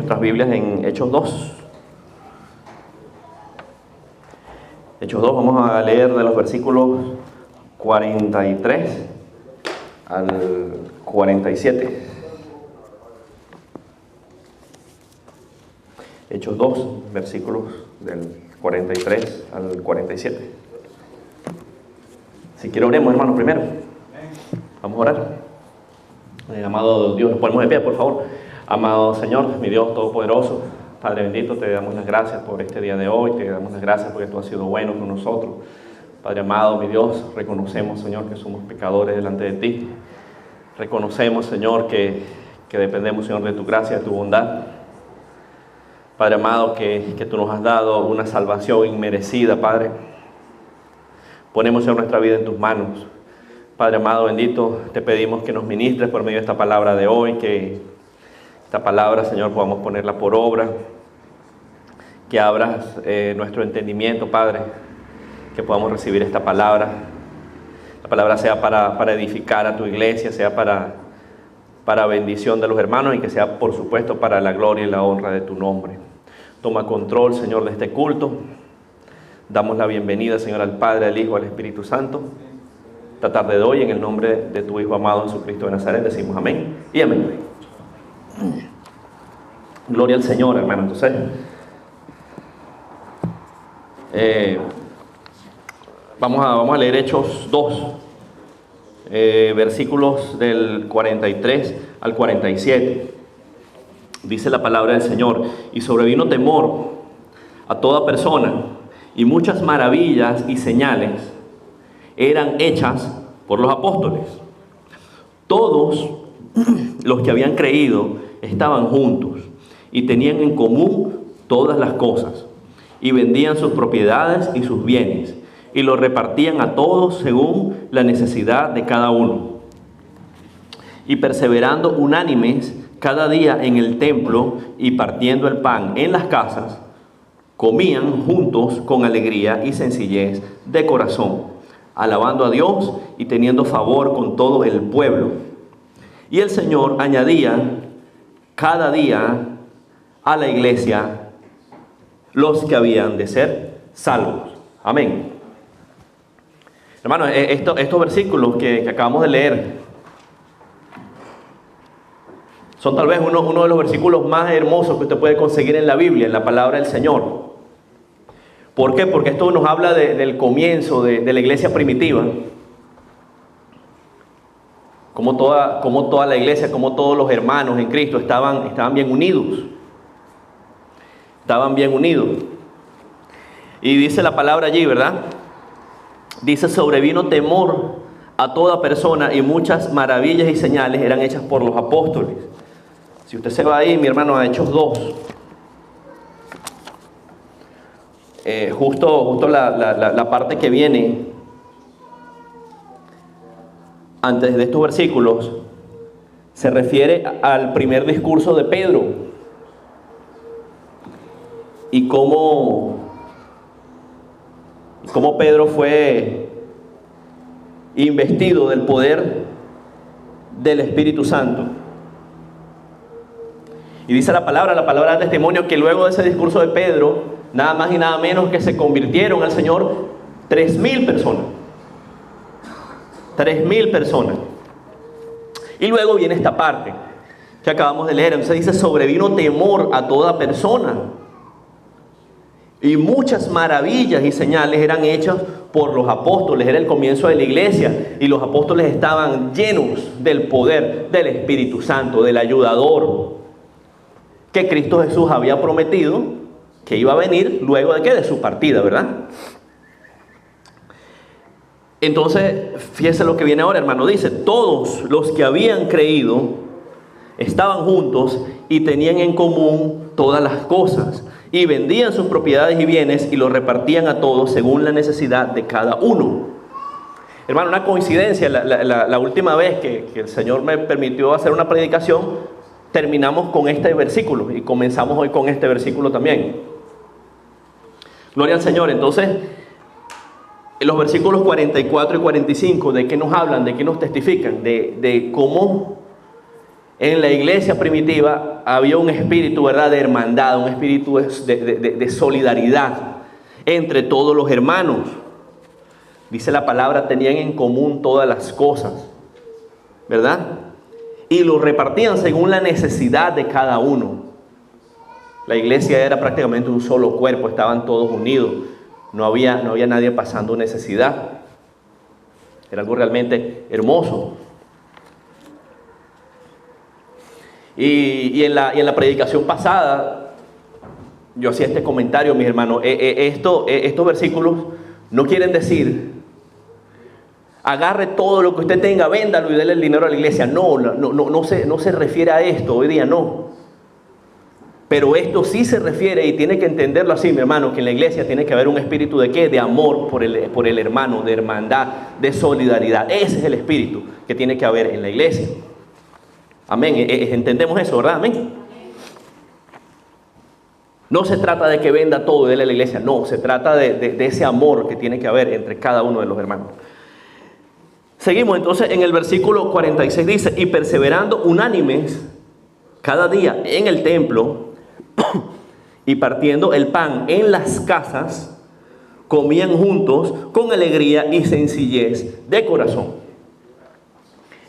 nuestras Biblias en Hechos 2. Hechos 2, vamos a leer de los versículos 43 al 47. Hechos 2, versículos del 43 al 47. Si quiere oremos, hermanos, primero. Vamos a orar. Amado Dios, nos ponemos de pie, por favor. Amado Señor, mi Dios Todopoderoso, Padre bendito, te damos las gracias por este día de hoy, te damos las gracias porque tú has sido bueno con nosotros. Padre amado, mi Dios, reconocemos, Señor, que somos pecadores delante de ti. Reconocemos, Señor, que dependemos, Señor, de tu gracia, de tu bondad. Padre amado, que tú nos has dado una salvación inmerecida, Padre. Ponemos, Señor, nuestra vida en tus manos. Padre amado, bendito, te pedimos que nos ministres por medio de esta palabra de hoy, que esta palabra, Señor, podamos ponerla por obra, que abras nuestro entendimiento, Padre, que podamos recibir esta palabra. La palabra sea para edificar a tu iglesia, sea para bendición de los hermanos y que sea, por supuesto, para la gloria y la honra de tu nombre. Toma control, Señor, de este culto. Damos la bienvenida, Señor, al Padre, al Hijo, al Espíritu Santo. Esta tarde de hoy, en el nombre de tu Hijo amado Jesucristo de Nazaret, decimos amén y amén. Gloria al Señor, hermano. Entonces, vamos a leer Hechos 2, versículos del 43 al 47. Dice la palabra del Señor: y sobrevino temor a toda persona, y muchas maravillas y señales eran hechas por los apóstoles. Todos los que habían creído estaban juntos y tenían en común todas las cosas, y vendían sus propiedades y sus bienes, y los repartían a todos según la necesidad de cada uno. Y perseverando unánimes cada día en el templo y partiendo el pan en las casas, comían juntos con alegría y sencillez de corazón, alabando a Dios y teniendo favor con todo el pueblo. Y el Señor añadía cada día a la iglesia los que habían de ser salvos. Amén. Hermanos, estos versículos que acabamos de leer son tal vez uno de los versículos más hermosos que usted puede conseguir en la Biblia, en la palabra del Señor. ¿Por qué? Porque esto nos habla del comienzo de la iglesia primitiva. Como toda la iglesia, como todos los hermanos en Cristo estaban bien unidos. Estaban bien unidos. Y dice la palabra allí, ¿verdad? Dice: sobrevino temor a toda persona y muchas maravillas y señales eran hechas por los apóstoles. Si usted se va ahí, mi hermano, a Hechos 2. Justo la parte que viene antes de estos versículos se refiere al primer discurso de Pedro y cómo Pedro fue investido del poder del Espíritu Santo. Y dice la palabra da testimonio que luego de ese discurso de Pedro, nada más y nada menos que se convirtieron al Señor 3,000 personas. 3,000 personas. Y luego viene esta parte que acabamos de leer. Entonces dice: sobrevino temor a toda persona, y muchas maravillas y señales eran hechas por los apóstoles. Era el comienzo de la iglesia y los apóstoles estaban llenos del poder del Espíritu Santo, del ayudador que Cristo Jesús había prometido que iba a venir luego de ¿qué? De su partida, ¿verdad? Entonces, fíjese lo que viene ahora, hermano. Dice: todos los que habían creído estaban juntos y tenían en común todas las cosas, y vendían sus propiedades y bienes y los repartían a todos según la necesidad de cada uno. Hermano, una coincidencia, la última vez que el Señor me permitió hacer una predicación, terminamos con este versículo y comenzamos hoy con este versículo también. Gloria al Señor. Entonces, en los versículos 44 y 45, ¿de qué nos hablan? ¿De qué nos testifican? De cómo En la iglesia primitiva había un espíritu, ¿verdad?, de hermandad, un espíritu de solidaridad entre todos los hermanos. Dice la palabra, tenían en común todas las cosas, ¿verdad? Y lo repartían según la necesidad de cada uno. La iglesia era prácticamente un solo cuerpo, estaban todos unidos. No había nadie pasando necesidad. Era algo realmente hermoso. Y en la predicación pasada, yo hacía este comentario, mis hermanos. Estos versículos no quieren decir, agarre todo lo que usted tenga, véndalo y déle el dinero a la iglesia. No se refiere a esto, hoy día no. Pero esto sí se refiere, y tiene que entenderlo así, mi hermano, que en la iglesia tiene que haber un espíritu de ¿qué? De amor por el hermano, de hermandad, de solidaridad. Ese es el espíritu que tiene que haber en la iglesia. Amén. Entendemos eso, ¿verdad? Amén. No se trata de que venda todo y déle a la iglesia. No, se trata de ese amor que tiene que haber entre cada uno de los hermanos. Seguimos entonces en el versículo 46, dice: y perseverando unánimes cada día en el templo y partiendo el pan en las casas, comían juntos con alegría y sencillez de corazón.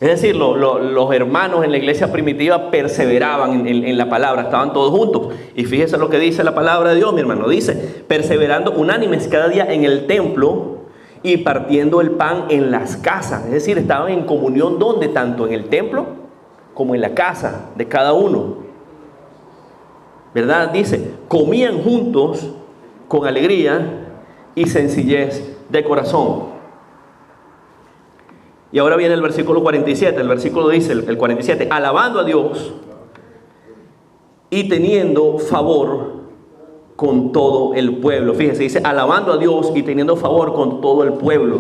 Es decir, los hermanos en la iglesia primitiva perseveraban en la palabra, estaban todos juntos. Y fíjese lo que dice la palabra de Dios, mi hermano. Dice, perseverando unánimes cada día en el templo y partiendo el pan en las casas. Es decir, estaban en comunión, ¿dónde? Tanto en el templo como en la casa de cada uno, ¿verdad? Dice, comían juntos con alegría y sencillez de corazón. Y ahora viene el versículo 47. El versículo dice, el 47, alabando a Dios y teniendo favor con todo el pueblo. Fíjese, dice, alabando a Dios y teniendo favor con todo el pueblo.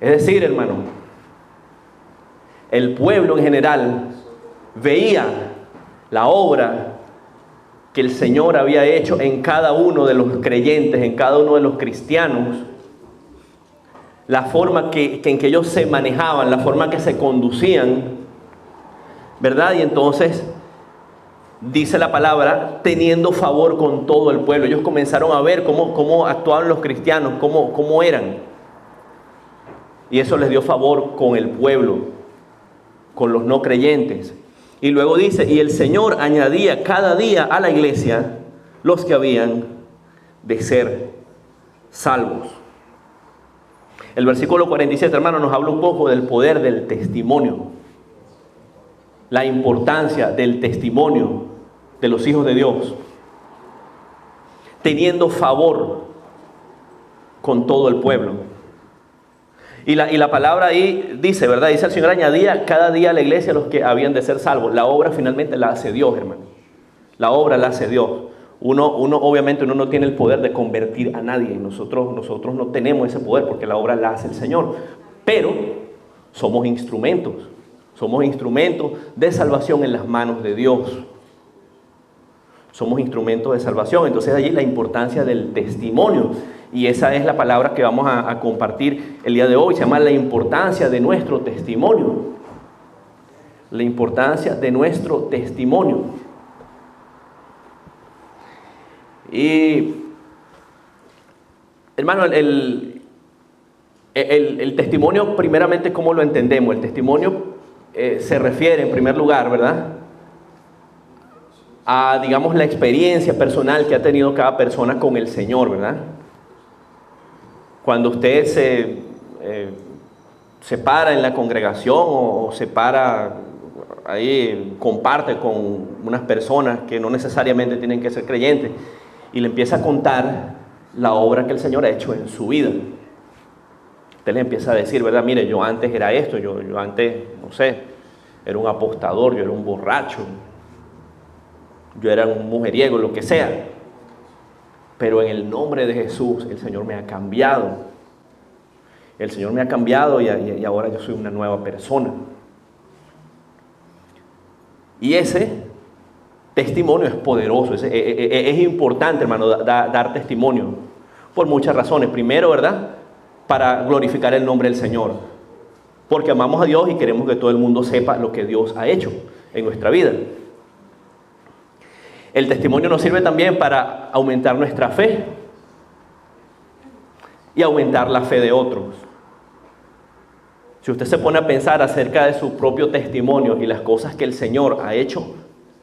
Es decir, hermano, el pueblo en general veía la obra que el Señor había hecho en cada uno de los creyentes, en cada uno de los cristianos, la forma en que ellos se manejaban, la forma que se conducían, ¿verdad? Y entonces dice la palabra, teniendo favor con todo el pueblo. Ellos comenzaron a ver cómo actuaban los cristianos, cómo eran. Y eso les dio favor con el pueblo, con los no creyentes. Y luego dice, y el Señor añadía cada día a la iglesia los que habían de ser salvos. El versículo 47, hermano, nos habla un poco del poder del testimonio, la importancia del testimonio de los hijos de Dios, teniendo favor con todo el pueblo. Y la palabra ahí dice, ¿verdad? Dice el Señor, añadía cada día a la iglesia los que habían de ser salvos. La obra finalmente la hace Dios, hermano. La obra la hace Dios. Obviamente uno no tiene el poder de convertir a nadie. Nosotros no tenemos ese poder porque la obra la hace el Señor. Pero somos instrumentos. Somos instrumentos de salvación en las manos de Dios. Somos instrumentos de salvación. Entonces allí la importancia del testimonio. Y esa es la palabra que vamos a compartir el día de hoy. Se llama la importancia de nuestro testimonio. La importancia de nuestro testimonio. Y, hermano, el testimonio, primeramente, ¿cómo lo entendemos? El testimonio se refiere, en primer lugar, ¿verdad?, a, digamos, la experiencia personal que ha tenido cada persona con el Señor, ¿verdad? Cuando usted se para en la congregación o se para ahí, comparte con unas personas que no necesariamente tienen que ser creyentes, y le empieza a contar la obra que el Señor ha hecho en su vida. Usted le empieza a decir, ¿verdad? Mire, yo antes era esto, yo antes, no sé, era un apostador, yo era un borracho, yo era un mujeriego, lo que sea. Pero en el nombre de Jesús, el Señor me ha cambiado. El Señor me ha cambiado y ahora yo soy una nueva persona. Y ese testimonio es poderoso, es importante, hermano, dar testimonio por muchas razones. Primero, ¿verdad?, para glorificar el nombre del Señor. porque amamos a Dios y queremos que todo el mundo sepa lo que Dios ha hecho en nuestra vida. El testimonio nos sirve también para aumentar nuestra fe y aumentar la fe de otros. Si usted se pone a pensar acerca de su propio testimonio y las cosas que el Señor ha hecho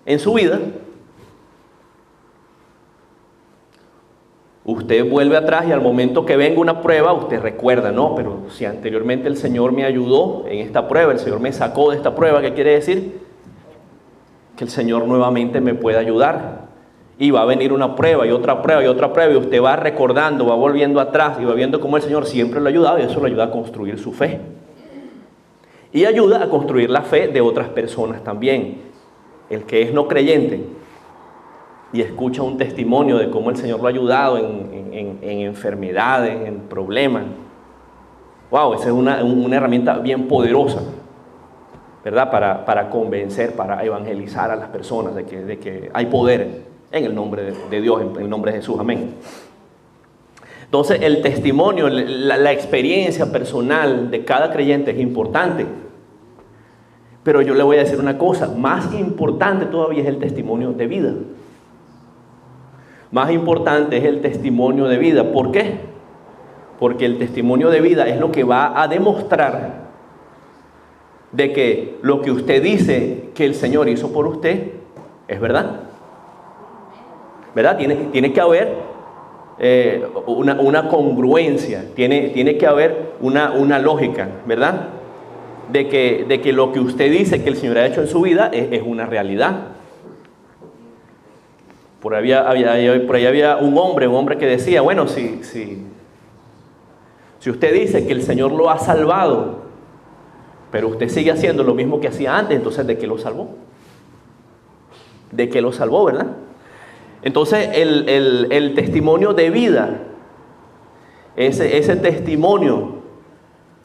en su vida, usted vuelve atrás y al momento que venga una prueba, usted recuerda, no, pero si anteriormente el Señor me ayudó en esta prueba, el Señor me sacó de esta prueba, ¿qué quiere decir? Que el Señor nuevamente me puede ayudar. Y va a venir una prueba y otra prueba y otra prueba, y usted va recordando, va volviendo atrás y va viendo cómo el Señor siempre lo ha ayudado, y eso lo ayuda a construir su fe. Y ayuda a construir la fe de otras personas también. El que es no creyente y escucha un testimonio de cómo el Señor lo ha ayudado en enfermedades, en problemas. Wow, esa es una herramienta bien poderosa, ¿verdad? Para convencer, para evangelizar a las personas de que hay poder en el nombre de Dios, en el nombre de Jesús. Amén. Entonces, el testimonio, la experiencia personal de cada creyente es importante. Pero yo le voy a decir una cosa, más importante todavía es el testimonio de vida. Más importante es el testimonio de vida. ¿Por qué? Porque el testimonio de vida es lo que va a demostrar de que lo que usted dice que el Señor hizo por usted es verdad. ¿Verdad? Tiene que haber una congruencia, tiene que haber una lógica, ¿verdad? De que lo que usted dice que el Señor ha hecho en su vida es una realidad. Por ahí había un hombre que decía, bueno, si usted dice que el Señor lo ha salvado, pero usted sigue haciendo lo mismo que hacía antes, entonces ¿de qué lo salvó? ¿De qué lo salvó, verdad? Entonces el testimonio de vida, ese testimonio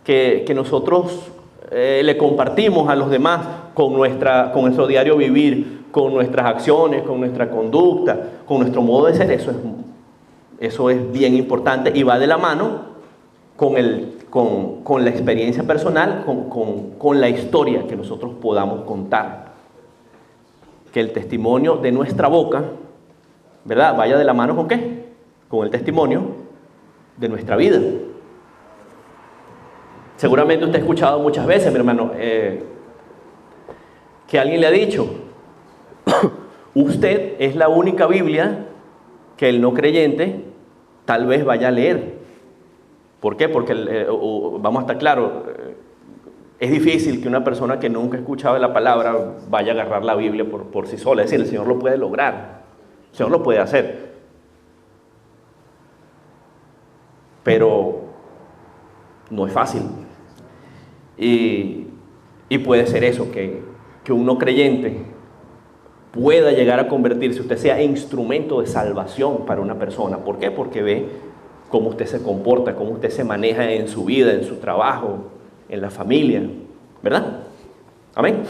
que nosotros le compartimos a los demás con nuestro diario vivir, con nuestras acciones, con nuestra conducta, con nuestro modo de ser, eso es bien importante y va de la mano con la experiencia personal, con la historia que nosotros podamos contar. Que el testimonio de nuestra boca, ¿verdad?, vaya de la mano ¿con qué? Con el testimonio de nuestra vida. Seguramente usted ha escuchado muchas veces, mi hermano, que alguien le ha dicho, usted es la única Biblia que el no creyente tal vez vaya a leer. ¿Por qué? Porque, vamos a estar claros, es difícil que una persona que nunca ha escuchado la palabra vaya a agarrar la Biblia por sí sola. Es decir, el Señor lo puede lograr, el Señor lo puede hacer. Pero no es fácil. Y puede ser eso, que un no creyente pueda llegar a convertirse, usted sea instrumento de salvación para una persona. ¿Por qué? Porque ve cómo usted se comporta, cómo usted se maneja en su vida, en su trabajo, en la familia, ¿verdad? Amén.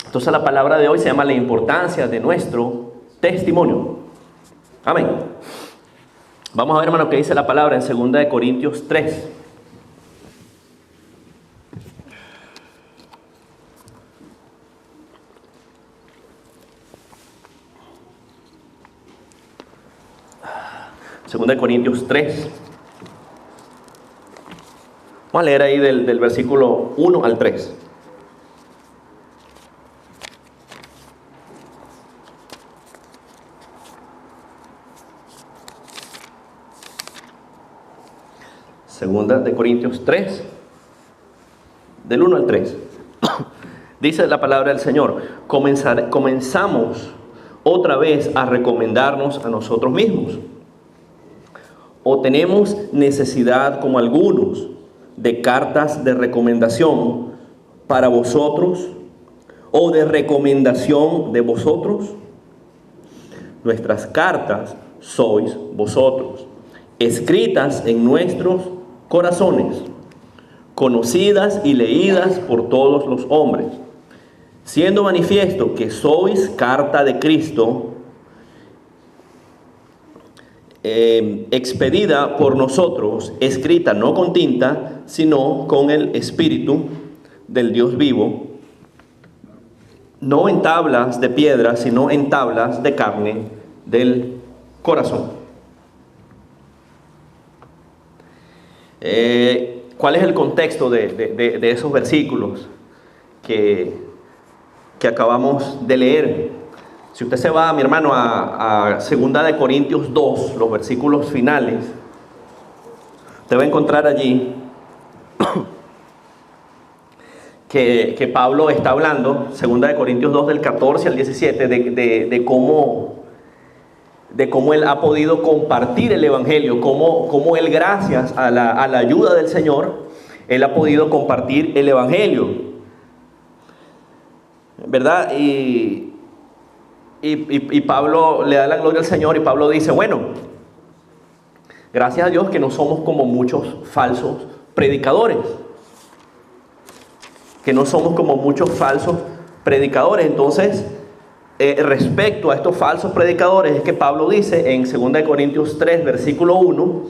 Entonces la palabra de hoy se llama la importancia de nuestro testimonio. Amén. Vamos a ver, hermano, qué dice la palabra en 2 Corintios 3. Segunda de Corintios 3. Vamos a leer ahí del versículo 1 al 3. Segunda de Corintios 3, del 1 al 3. Dice la palabra del Señor: comenzamos otra vez a recomendarnos a nosotros mismos. ¿O tenemos necesidad, como algunos, de cartas de recomendación para vosotros o de recomendación de vosotros? Nuestras cartas sois vosotros, escritas en nuestros corazones, conocidas y leídas por todos los hombres, siendo manifiesto que sois carta de Cristo, expedida por nosotros, escrita no con tinta, sino con el Espíritu del Dios vivo, no en tablas de piedra, sino en tablas de carne del corazón. ¿Cuál es el contexto de esos versículos que acabamos de leer? Si usted se va, mi hermano, a 2 Corintios 2, los versículos finales, usted va a encontrar allí que Pablo está hablando, 2 Corintios 2, del 14 al 17, de cómo él ha podido compartir el Evangelio, cómo él, gracias a la ayuda del Señor, él ha podido compartir el Evangelio, ¿verdad? Y Pablo le da la gloria al Señor, y Pablo dice, bueno, gracias a Dios que no somos como muchos falsos predicadores. Entonces, respecto a estos falsos predicadores, es que Pablo dice en 2 Corintios 3, versículo 1,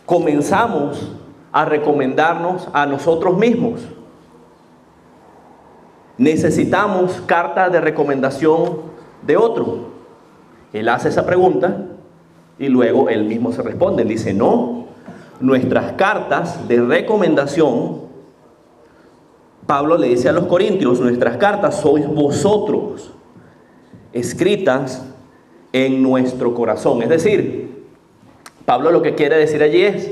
comenzamos a recomendarnos a nosotros mismos. Necesitamos cartas de recomendación de otro. Él hace esa pregunta y luego él mismo se responde. Él dice, no, nuestras cartas de recomendación, Pablo le dice a los corintios, nuestras cartas sois vosotros, escritas en nuestro corazón. Es decir, Pablo lo que quiere decir allí es,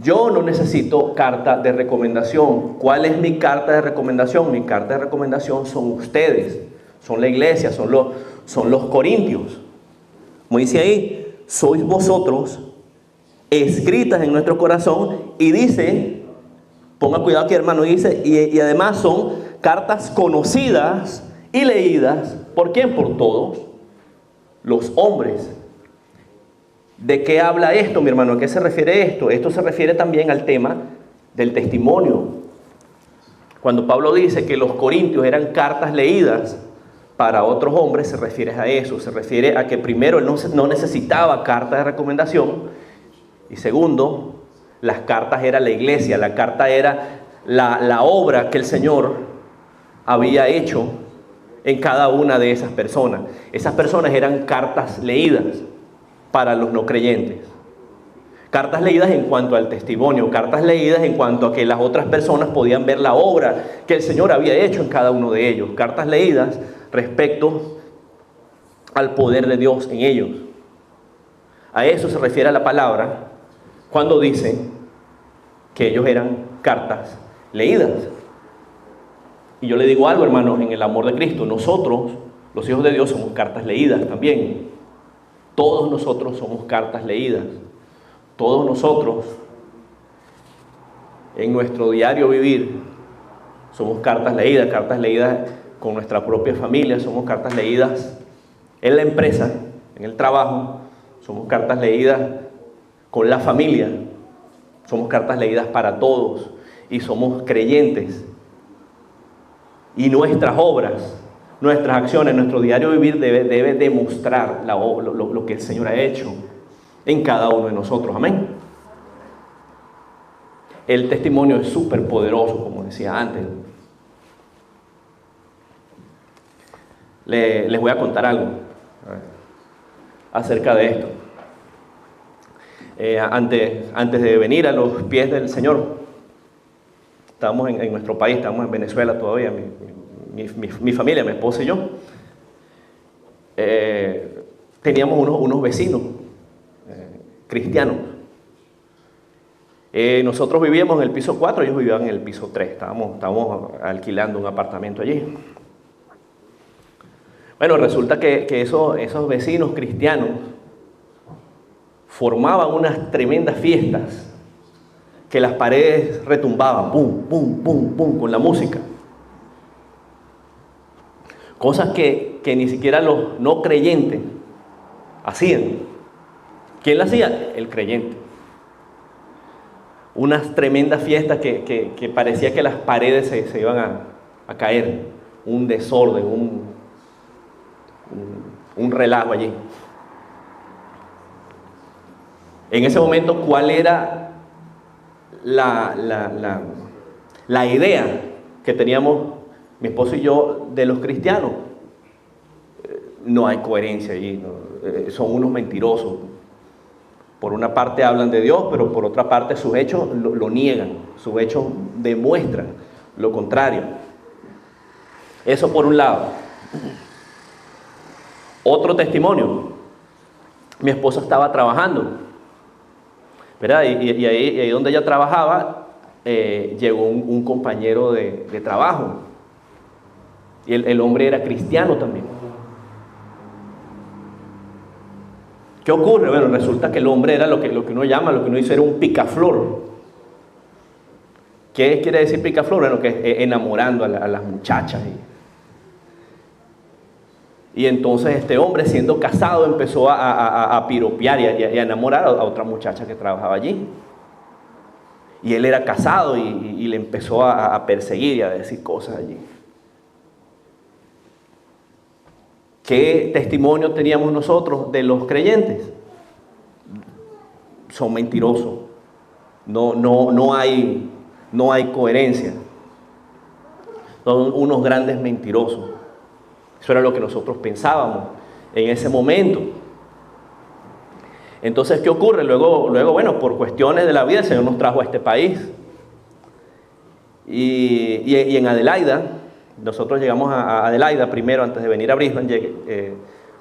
yo no necesito carta de recomendación. ¿Cuál es mi carta de recomendación? Mi carta de recomendación son ustedes, son la iglesia, son los corintios. Como dice ahí, sois vosotros, escritas en nuestro corazón, y dice, ponga cuidado aquí, hermano, dice, y además son cartas conocidas y leídas, ¿por quién? Por todos los hombres. ¿De qué habla esto, mi hermano? ¿A qué se refiere esto? Esto se refiere también al tema del testimonio. Cuando Pablo dice que los corintios eran cartas leídas para otros hombres, se refiere a eso. Se refiere a que primero él no necesitaba carta de recomendación, y segundo, las cartas era la iglesia, la carta era la obra que el Señor había hecho en cada una de esas personas. Esas personas eran cartas leídas para los no creyentes. Cartas leídas en cuanto al testimonio, cartas leídas en cuanto a que las otras personas podían ver la obra que el Señor había hecho en cada uno de ellos. Cartas leídas respecto al poder de Dios en ellos. A eso se refiere la palabra cuando dice que ellos eran cartas leídas. Y yo le digo algo, hermanos, en el amor de Cristo, nosotros, los hijos de Dios, somos cartas leídas también. Todos nosotros somos cartas leídas. Todos nosotros, en nuestro diario vivir, somos cartas leídas con nuestra propia familia, somos cartas leídas en la empresa, en el trabajo, somos cartas leídas con la familia, somos cartas leídas para todos, y somos creyentes. Y nuestras obras, nuestras acciones, nuestro diario vivir debe demostrar lo que el Señor ha hecho en cada uno de nosotros. Amén. El testimonio es súper poderoso, como decía antes. Les voy a contar algo acerca de esto. Antes de venir a los pies del Señor, estábamos en nuestro país, estábamos en Venezuela todavía, mi familia, mi esposa y yo. Teníamos unos vecinos cristianos. Nosotros vivíamos en el piso 4, ellos vivían en el piso 3. Estábamos alquilando un apartamento allí. Bueno, resulta que esos vecinos cristianos formaban unas tremendas fiestas, que las paredes retumbaban, pum, pum, pum, pum, con la música. Cosas que ni siquiera los no creyentes hacían. ¿Quién las hacía? El creyente. Unas tremendas fiestas que parecía que las paredes se iban a caer. Un desorden, un relajo allí. En ese momento, ¿cuál era la idea que teníamos mi esposo y yo de los cristianos? No hay coherencia allí, ¿no? Son unos mentirosos. Por una parte hablan de Dios, pero por otra parte sus hechos lo niegan, sus hechos demuestran lo contrario. Eso por un lado. Otro testimonio, mi esposa estaba trabajando, ¿verdad? Y ahí donde ella trabajaba, llegó un compañero de trabajo, y el hombre era cristiano también. ¿Qué ocurre? Bueno, resulta que el hombre era lo que uno llama, lo que uno dice era un picaflor. ¿Qué quiere decir picaflor? Bueno, que es enamorando a las muchachas. Y entonces este hombre, siendo casado, empezó a piropear y a enamorar a otra muchacha que trabajaba allí. Y él era casado y le empezó a perseguir y a decir cosas allí. ¿Qué testimonio teníamos nosotros de los creyentes? Son mentirosos. No hay coherencia. Son unos grandes mentirosos. Eso era lo que nosotros pensábamos en ese momento. Entonces, ¿qué ocurre? Luego, bueno, por cuestiones de la vida, el Señor nos trajo a este país. Y en Adelaida, nosotros llegamos a Adelaida primero antes de venir a Brisbane.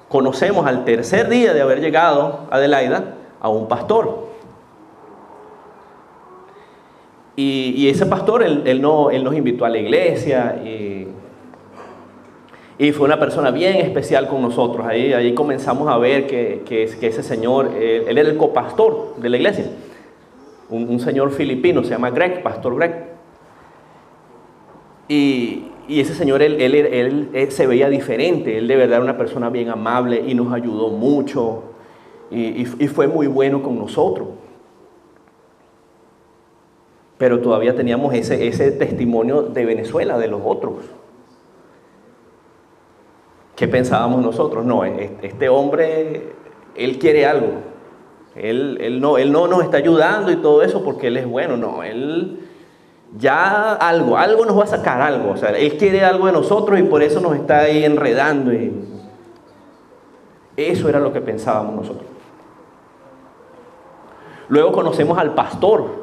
Conocemos al tercer día de haber llegado a Adelaida a un pastor. Y ese pastor, él nos invitó a la iglesia y fue una persona bien especial con nosotros. Ahí comenzamos a ver que ese señor, él era el copastor de la iglesia. Un señor filipino, se llama Greg, Pastor Greg. Y ese señor, él se veía diferente. Él de verdad era una persona bien amable y nos ayudó mucho. Y fue muy bueno con nosotros. Pero todavía teníamos ese testimonio de Venezuela, de los otros. ¿Qué pensábamos nosotros? No, este hombre, él quiere algo. Él no nos está ayudando y todo eso porque él es bueno. No, él ya algo nos va a sacar algo. O sea, él quiere algo de nosotros y por eso nos está ahí enredando. Y eso era lo que pensábamos nosotros. Luego conocemos al pastor.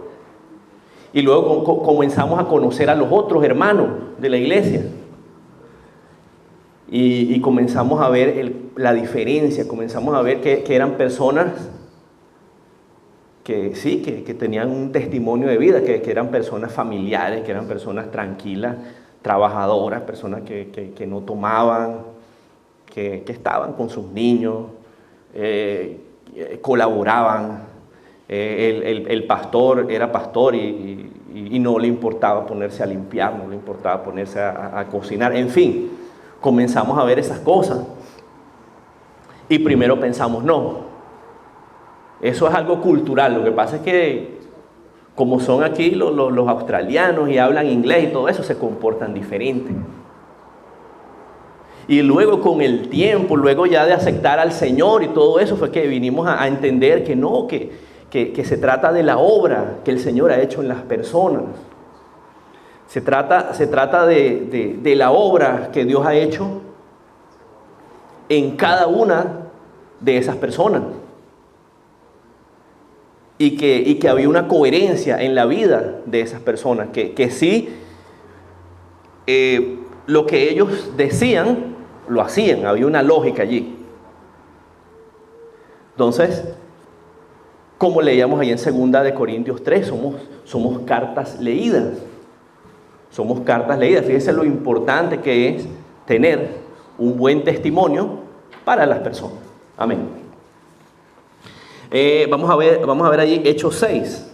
Y luego comenzamos a conocer a los otros hermanos de la iglesia. Y comenzamos a ver la diferencia, comenzamos a ver que eran personas que sí, que tenían un testimonio de vida, que eran personas familiares, que eran personas tranquilas, trabajadoras, personas que no tomaban, que estaban con sus niños, colaboraban. El pastor era pastor y no le importaba ponerse a limpiar, no le importaba ponerse a cocinar, en fin. Comenzamos a ver esas cosas y primero pensamos, no, eso es algo cultural. Lo que pasa es que como son aquí los australianos y hablan inglés y todo eso, se comportan diferente. Y luego con el tiempo, luego ya de aceptar al Señor y todo eso, fue que vinimos a entender que no, que se trata de la obra que el Señor ha hecho en las personas. Se trata de la obra que Dios ha hecho en cada una de esas personas. Y que había una coherencia en la vida de esas personas. Que sí, lo que ellos decían, lo hacían. Había una lógica allí. Entonces, como leíamos ahí en 2 de Corintios 3, somos cartas leídas. Somos cartas leídas. Fíjense lo importante que es tener un buen testimonio para las personas. Amén. Vamos a ver allí Hechos 6.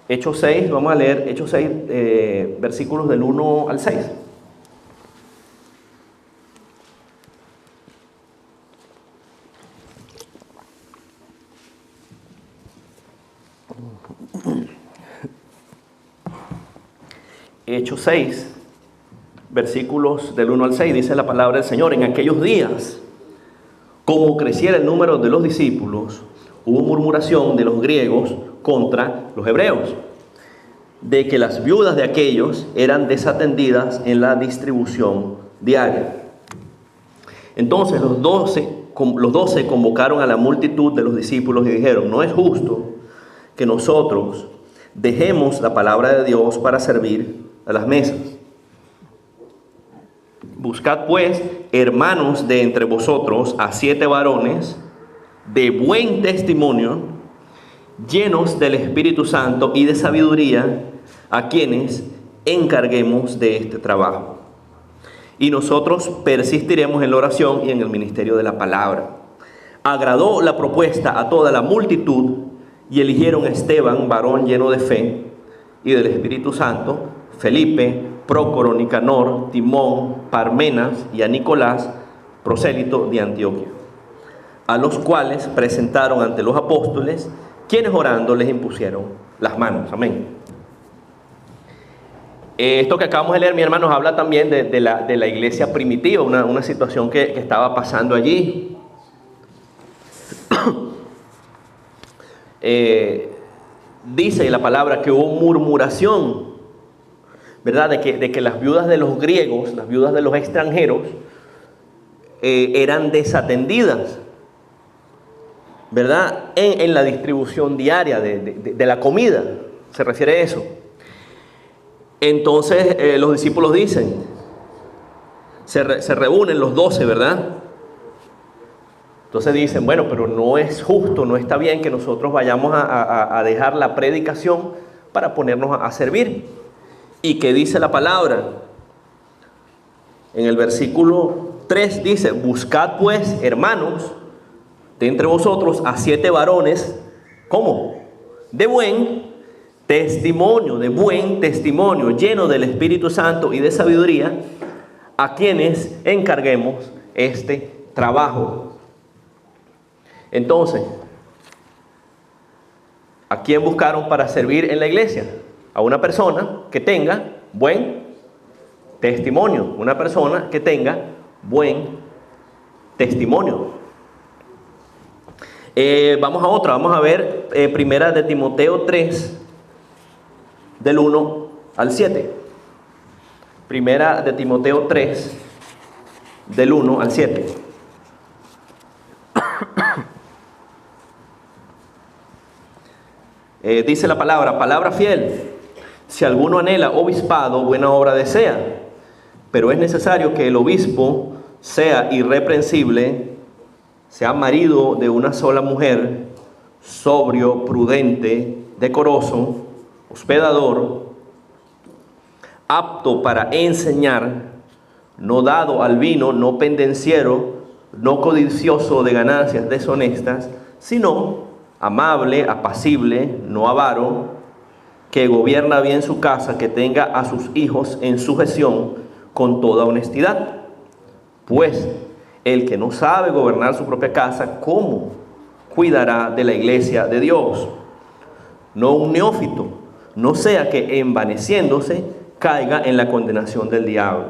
Hechos 6, vamos a leer Hechos 6, versículos del 1 al 6. Hechos 6, versículos del 1 al 6, dice la palabra del Señor: en aquellos días como creciera el número de los discípulos, hubo murmuración de los griegos contra los hebreos, de que las viudas de aquellos eran desatendidas en la distribución diaria. Entonces los 12 convocaron a la multitud de los discípulos y dijeron: no es justo que nosotros dejemos la palabra de Dios para servir a las mesas. Buscad pues, hermanos, de entre vosotros a 7 varones de buen testimonio, llenos del Espíritu Santo y de sabiduría, a quienes encarguemos de este trabajo. Y nosotros persistiremos en la oración y en el ministerio de la palabra. Agradó la propuesta a toda la multitud y eligieron a Esteban, varón lleno de fe y del Espíritu Santo, Felipe, Prócoro, Nicanor, Timón, Parmenas y a Nicolás, prosélito de Antioquía, a los cuales presentaron ante los apóstoles, quienes orando les impusieron las manos. Amén. Esto que acabamos de leer, mi hermano, habla también de la iglesia primitiva, una situación que estaba pasando allí. Dice la palabra que hubo murmuración, ¿verdad? De que las viudas de los griegos, las viudas de los extranjeros, eran desatendidas, ¿verdad? En la distribución diaria de la comida, se refiere a eso. Entonces los discípulos dicen, se reúnen los 12, ¿verdad? Entonces dicen, bueno, pero no es justo, no está bien que nosotros vayamos a dejar la predicación para ponernos a servir. ¿Y qué dice la palabra? En el versículo 3 dice: buscad pues, hermanos, de entre vosotros a 7 varones, ¿cómo? De buen testimonio, lleno del Espíritu Santo y de sabiduría, a quienes encarguemos este trabajo. Entonces, ¿a quién buscaron para servir en la iglesia? A una persona que tenga buen testimonio, una persona que tenga buen testimonio. Vamos a ver primera de Timoteo 3, del 1 al 7. Primera de Timoteo 3, del 1 al 7. Dice la palabra fiel. Si alguno anhela obispado, buena obra desea, pero es necesario que el obispo sea irreprensible, sea marido de una sola mujer, sobrio, prudente, decoroso, hospedador, apto para enseñar, no dado al vino, no pendenciero, no codicioso de ganancias deshonestas, sino amable, apacible, no avaro, que gobierna bien su casa, que tenga a sus hijos en sujeción con toda honestidad. Pues el que no sabe gobernar su propia casa, ¿cómo cuidará de la iglesia de Dios? No un neófito, no sea que envaneciéndose caiga en la condenación del diablo.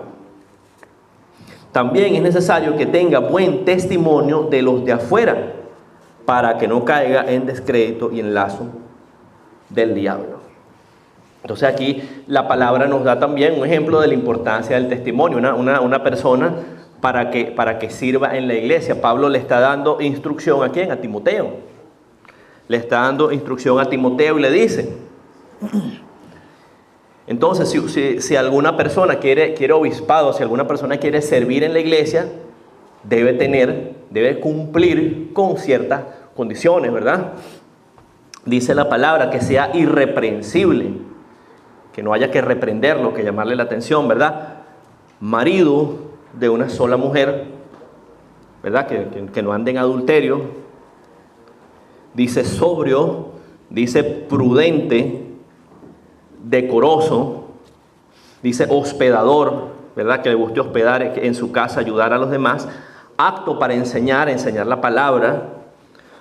También es necesario que tenga buen testimonio de los de afuera, para que no caiga en descrédito y en lazo del diablo. Entonces aquí la palabra nos da también un ejemplo de la importancia del testimonio. Una persona para que sirva en la iglesia. Pablo le está dando instrucción ¿a quién? A Timoteo. Le está dando instrucción a Timoteo y le dice: entonces si alguna persona quiere obispado, si alguna persona quiere servir en la iglesia, debe cumplir con ciertas condiciones, ¿verdad? Dice la palabra que sea irreprensible, que no haya que reprenderlo, que llamarle la atención, ¿verdad? Marido de una sola mujer, ¿verdad? Que no ande en adulterio. Dice sobrio, dice prudente, decoroso, dice hospedador, ¿verdad? Que le guste hospedar en su casa, ayudar a los demás, apto para enseñar la palabra.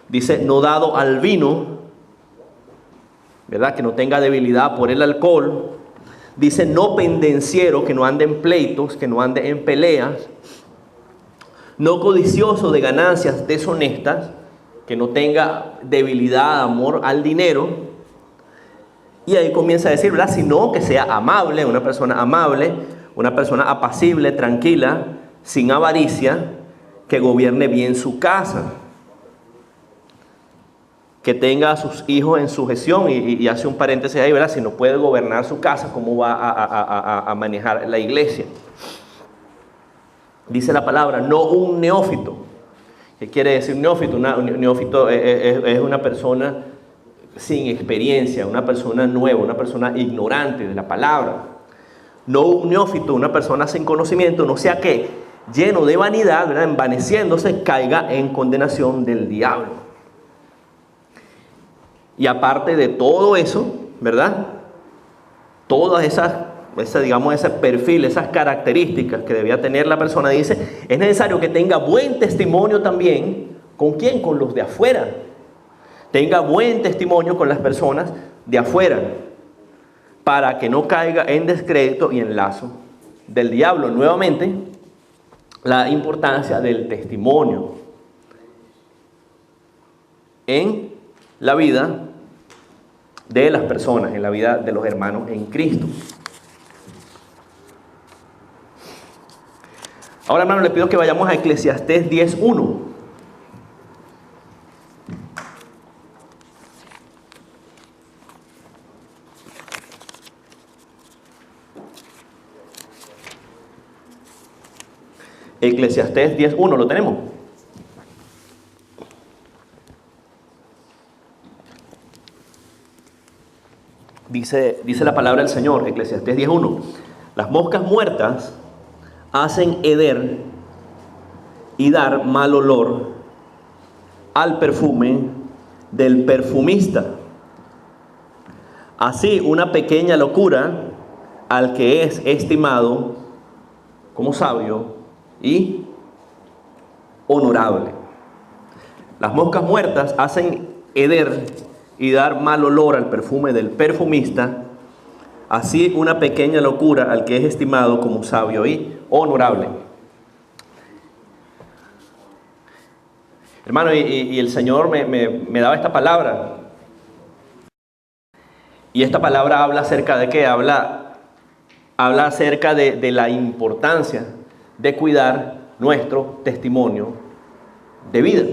Dice no dado al vino, ¿verdad? Que no tenga debilidad por el alcohol. Dice no pendenciero, que no ande en pleitos, que no ande en peleas. no codicioso de ganancias deshonestas, que no tenga debilidad, amor al dinero. Y ahí comienza a decir, ¿verdad? Sino que sea amable, una persona apacible, tranquila, sin avaricia, que gobierne bien su casa, que tenga a sus hijos en sujeción, y hace un paréntesis ahí, ¿verdad? Si no puede gobernar su casa, ¿cómo va a manejar la iglesia? Dice la palabra, no un neófito. ¿Qué quiere decir neófito? Un neófito es una persona sin experiencia, una persona nueva, una persona ignorante de la palabra. No un neófito, una persona sin conocimiento, no sea que, lleno de vanidad, ¿verdad?, envaneciéndose, caiga en condenación del diablo. Y aparte de todo eso, ¿verdad?, todas ese perfil, esas características que debía tener la persona, dice, es necesario que tenga buen testimonio también. ¿Con quién? Con los de afuera. Tenga buen testimonio con las personas de afuera, para que no caiga en descrédito y en lazo del diablo. Nuevamente, la importancia del testimonio en la vida de las personas, en la vida de los hermanos en Cristo. Ahora, hermano, le pido que vayamos a Eclesiastés 10:1. Eclesiastés 10:1, ¿lo tenemos? Dice la palabra del Señor, Eclesiastés 10:1. Las moscas muertas hacen heder y dar mal olor al perfume del perfumista. Así, una pequeña locura al que es estimado como sabio y honorable. Las moscas muertas hacen heder y dar mal olor al perfume del perfumista. Así, una pequeña locura al que es estimado como sabio y honorable. Hermano, y el Señor me daba esta palabra. Y esta palabra habla acerca de qué? Habla acerca de la importancia de cuidar nuestro testimonio de vida.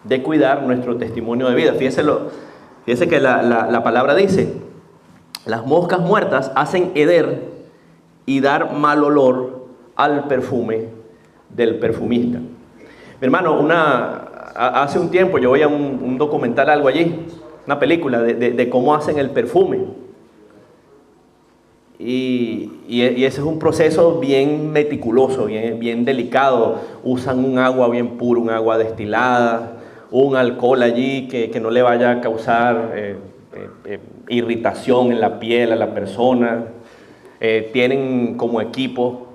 De cuidar nuestro testimonio de vida. Fíjese que la palabra dice, las moscas muertas hacen heder y dar mal olor al perfume del perfumista. Mi hermano, hace un tiempo yo veía un documental, algo allí, una película de cómo hacen el perfume. Y ese es un proceso bien meticuloso, bien delicado. Usan un agua bien pura, un agua destilada, un alcohol allí que no le vaya a causar irritación en la piel a la persona. Tienen como equipo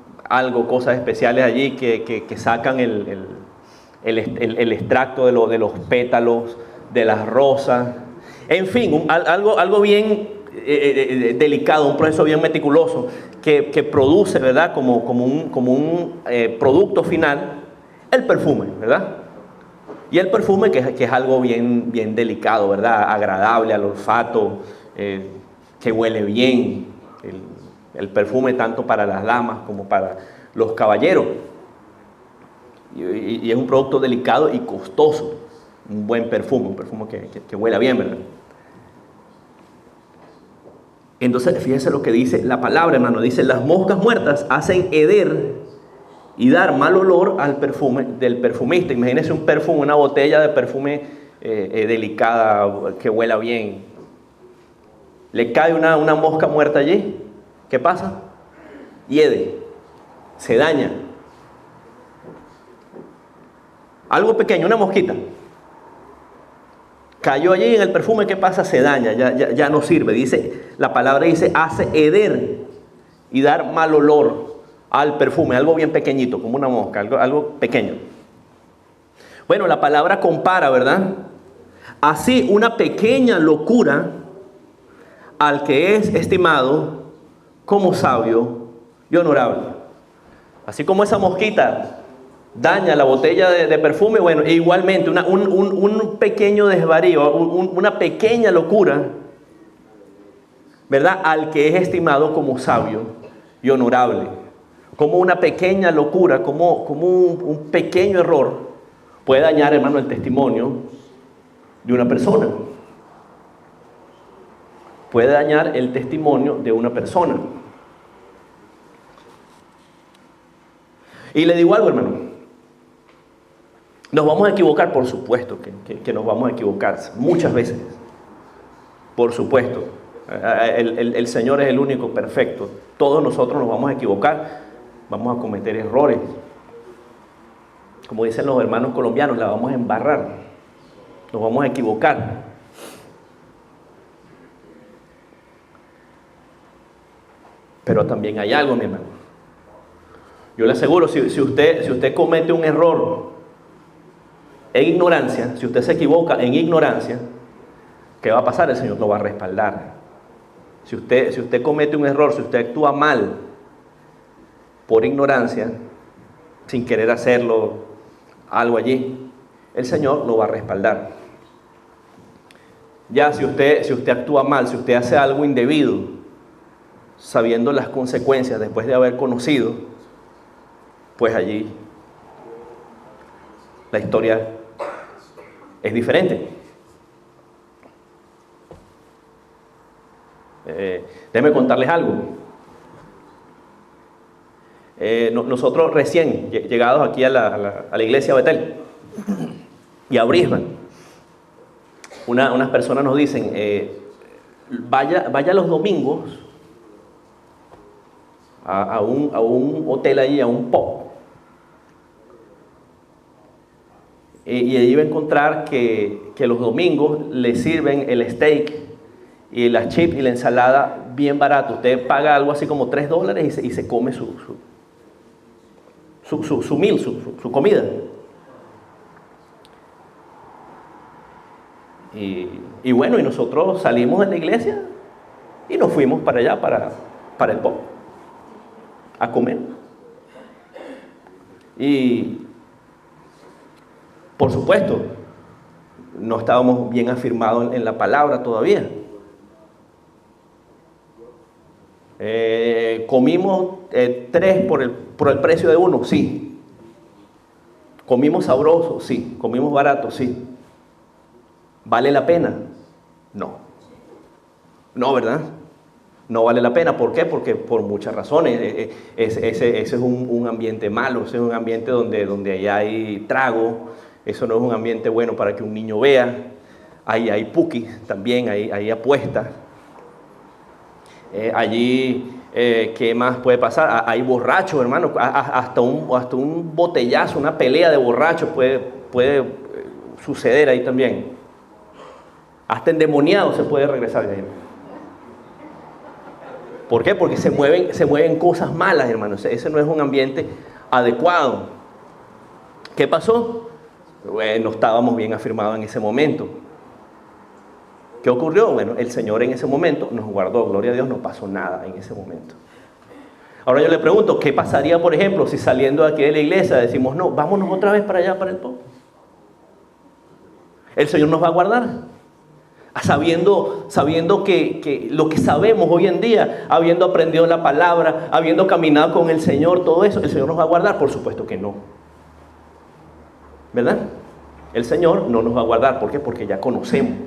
cosas especiales allí que sacan el extracto de los pétalos, de las rosas. En fin, algo bien delicado, un proceso bien meticuloso que produce, ¿verdad?, como un producto final, el perfume, ¿verdad? Y el perfume que es algo bien delicado, ¿verdad?, agradable al olfato, que huele bien, el perfume tanto para las damas como para los caballeros. Y es un producto delicado y costoso, un buen perfume, un perfume que huela bien, ¿verdad? Entonces, fíjense lo que dice la palabra, hermano. Dice, las moscas muertas hacen heder y dar mal olor al perfume del perfumista. Imagínense un perfume, una botella de perfume delicada, que huela bien. Le cae una mosca muerta allí. ¿Qué pasa? Hiede, se daña. Algo pequeño, una mosquita. Cayó allí en el perfume, ¿qué pasa? Se daña, ya no sirve. La palabra dice, hace heder y dar mal olor al perfume. Algo bien pequeñito, como una mosca, algo pequeño. Bueno, la palabra compara, ¿verdad? Así, una pequeña locura al que es estimado como sabio y honorable. Así como esa mosquita daña la botella de perfume, bueno, e igualmente un pequeño desvarío, una pequeña locura, ¿verdad? Al que es estimado como sabio y honorable. Como una pequeña locura, como un pequeño error puede dañar, hermano, el testimonio de una persona. Puede dañar el testimonio de una persona. Y le digo algo, hermano. Nos vamos a equivocar, por supuesto que nos vamos a equivocar muchas veces. Por supuesto. El Señor es el único perfecto. Todos nosotros nos vamos a equivocar. Vamos a cometer errores. Como dicen los hermanos colombianos, la vamos a embarrar. Nos vamos a equivocar. Pero también hay algo, mi hermano. Yo le aseguro, si usted comete un error en ignorancia, si usted se equivoca en ignorancia, ¿qué va a pasar? El Señor lo va a respaldar. Si usted comete un error, si usted actúa mal por ignorancia, sin querer hacerlo, algo allí, el Señor lo va a respaldar. Ya si usted actúa mal, si usted hace algo indebido, sabiendo las consecuencias después de haber conocido, pues allí la historia es diferente. Déjenme contarles algo. Nosotros recién llegados aquí a la iglesia Betel y a Brisbane, unas personas nos dicen, vaya los domingos a un hotel allí, a un pub, y allí va a encontrar que los domingos le sirven el steak y las chips y la ensalada bien barato. Usted paga algo así como $3 y se come su meal, su comida. Y bueno, y nosotros salimos de la iglesia y nos fuimos para allá, para el pub, a comer. Y por supuesto, no estábamos bien afirmados en la palabra todavía. Comimos 3 por el precio de 1, sí. Comimos sabroso, sí. Comimos barato, sí. ¿Vale la pena? No. No, ¿verdad? No vale la pena. ¿Por qué? Porque por muchas razones. Ese es un ambiente malo, ese es un ambiente donde hay trago. Eso no es un ambiente bueno para que un niño vea. Hay pukis también, hay apuestas. Allí, ¿qué más puede pasar? Hay borrachos, hermano. Hasta un botellazo, una pelea de borrachos puede suceder ahí también. Hasta endemoniado se puede regresar de ahí. ¿Por qué? Porque se mueven cosas malas, hermano. Ese no es un ambiente adecuado. ¿Qué pasó? Bueno, no estábamos bien afirmados en ese momento. ¿Qué ocurrió? Bueno, el Señor en ese momento nos guardó. Gloria a Dios, no pasó nada en ese momento. Ahora yo le pregunto, ¿qué pasaría, por ejemplo, si saliendo de aquí de la iglesia decimos, no, vámonos otra vez para allá, para el pueblo? El Señor nos va a guardar. Sabiendo que lo que sabemos hoy en día, habiendo aprendido la palabra, habiendo caminado con el Señor, todo eso, ¿el Señor nos va a guardar? Por supuesto que no. ¿Verdad? El Señor no nos va a guardar. ¿Por qué? Porque ya conocemos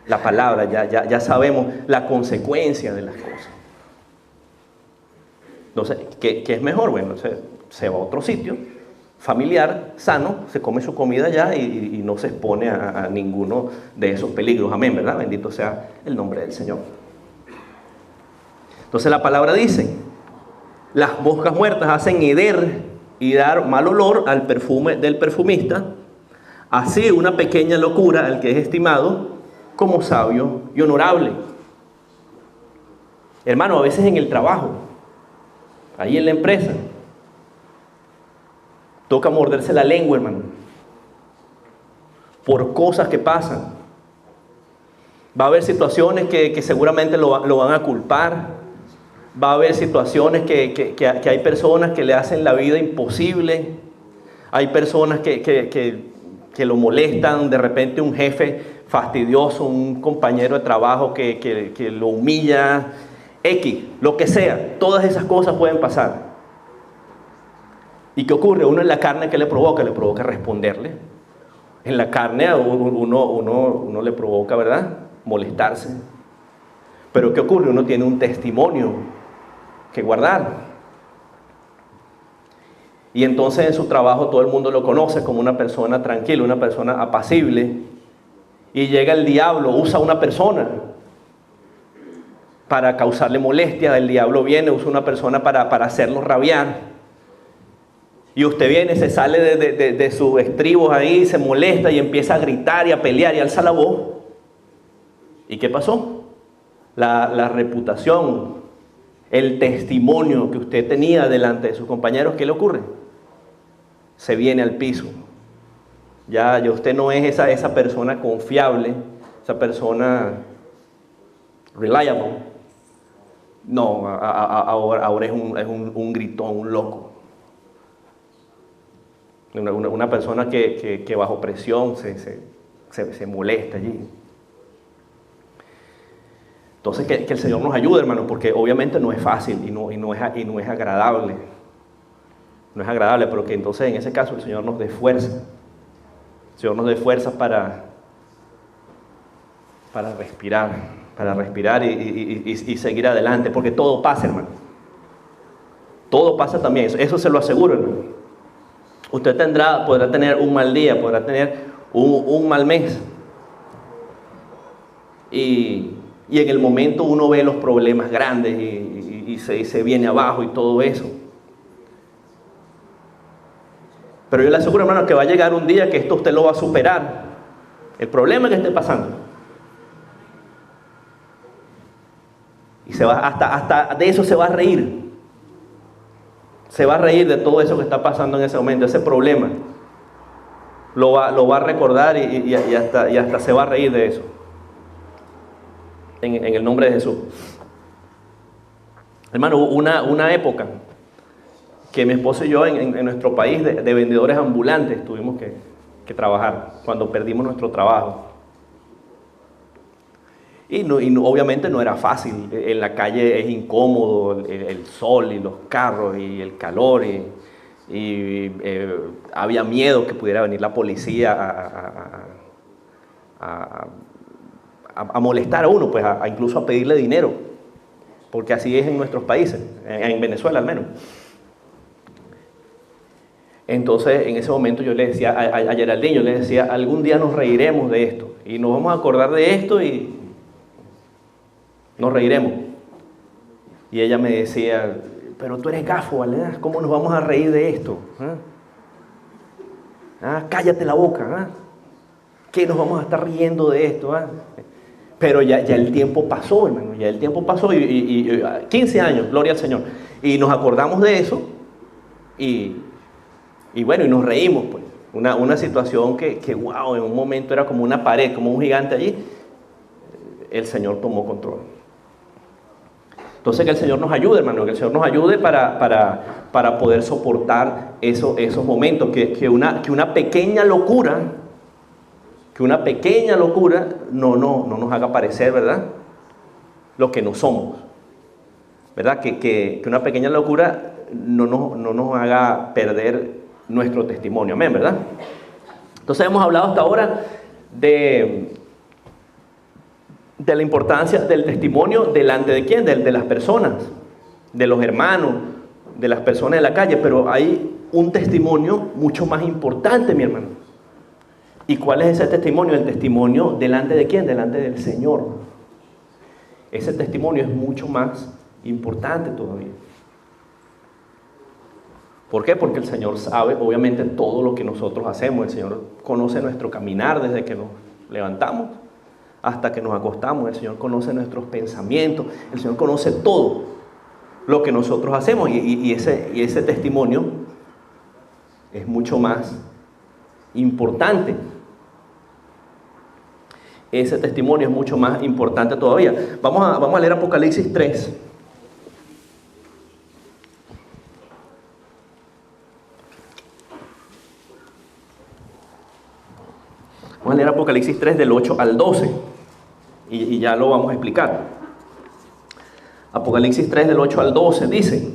la palabra, ya sabemos la consecuencia de las cosas. Entonces, ¿qué es mejor? Bueno, se va a otro sitio, familiar, sano, se come su comida allá y no se expone a ninguno de esos peligros. Amén, ¿verdad? Bendito sea el nombre del Señor. Entonces la palabra dice, las moscas muertas hacen heder y dar mal olor al perfume del perfumista. Así una pequeña locura al que es estimado como sabio y honorable. Hermano, a veces en el trabajo, ahí en la empresa, toca morderse la lengua, hermano, por cosas que pasan. Va a haber situaciones que seguramente lo van a culpar. Va a haber situaciones que hay personas que le hacen la vida imposible. Hay personas que lo molestan, de repente un jefe fastidioso, un compañero de trabajo que lo humilla, X, lo que sea. Todas esas cosas pueden pasar. ¿Y qué ocurre? Uno en la carne, ¿qué le provoca? Le provoca responderle. En la carne a uno le provoca, ¿verdad?, molestarse. Pero ¿qué ocurre? Uno tiene un testimonio que guardar. Y entonces en su trabajo todo el mundo lo conoce como una persona tranquila, una persona apacible. Y llega el diablo, usa a una persona para causarle molestia. El diablo viene, usa una persona para hacerlo rabiar. Y usted viene, se sale de sus estribos ahí, se molesta y empieza a gritar y a pelear y alza la voz. ¿Y qué pasó? La reputación, el testimonio que usted tenía delante de sus compañeros, ¿qué le ocurre? Se viene al piso. Ya usted no es esa persona confiable, esa persona reliable. No, ahora es un gritón, un loco. Una persona que bajo presión se molesta allí. Entonces que el Señor nos ayude, hermano, porque obviamente no es fácil y no es agradable. No es agradable, pero que entonces en ese caso el Señor nos dé fuerza. El Señor nos dé fuerza para respirar y seguir adelante, porque todo pasa, hermano. Todo pasa también, eso se lo aseguro, hermano. Usted podrá tener un mal día, podrá tener un mal mes. Y en el momento uno ve los problemas grandes y se viene abajo y todo eso. Pero yo le aseguro, hermano, que va a llegar un día que esto usted lo va a superar. El problema que esté pasando. Y hasta de eso se va a reír. Se va a reír de todo eso que está pasando en ese momento, ese problema. Lo va a recordar y hasta se va a reír de eso. En el nombre de Jesús. Hermano, una época que mi esposo y yo en nuestro país de vendedores ambulantes tuvimos que trabajar cuando perdimos nuestro trabajo. Y obviamente no era fácil. En la calle es incómodo, el sol y los carros y el calor y había miedo que pudiera venir la policía a molestar a uno, pues incluso a pedirle dinero, porque así es en nuestros países, en Venezuela al menos. Entonces en ese momento yo le decía a Geraldine, yo le decía, algún día nos reiremos de esto y nos vamos a acordar de esto y nos reiremos. Y ella me decía, pero tú eres gafo, ¿vale? ¿Cómo nos vamos a reír de esto? Cállate la boca. ¿Qué nos vamos a estar riendo de esto? Pero ya el tiempo pasó, hermano. Ya el tiempo pasó y 15 años, gloria al Señor. Y nos acordamos de eso y bueno, y nos reímos, pues. Una situación que wow, en un momento era como una pared, como un gigante allí. El Señor tomó control. Entonces que el Señor nos ayude, hermano, que el Señor nos ayude para poder soportar esos momentos, que una pequeña locura no nos haga parecer, ¿verdad?, lo que no somos, ¿verdad? Que una pequeña locura no nos haga perder nuestro testimonio, amén, ¿verdad? Entonces hemos hablado hasta ahora de la importancia del testimonio delante de quién, de las personas, de los hermanos, de las personas de la calle, pero hay un testimonio mucho más importante, mi hermano. ¿Y cuál es ese testimonio? El testimonio delante de quién, delante del Señor. Ese testimonio es mucho más importante todavía. ¿Por qué? Porque el Señor sabe, obviamente, todo lo que nosotros hacemos. El Señor conoce nuestro caminar desde que nos levantamos hasta que nos acostamos. El Señor conoce nuestros pensamientos. El Señor conoce todo lo que nosotros hacemos. Y ese testimonio es mucho más importante. Ese testimonio es mucho más importante todavía. Vamos a leer Apocalipsis 3. Apocalipsis 3 del 8 al 12. Y ya lo vamos a explicar. Apocalipsis 3 del 8 al 12 dice: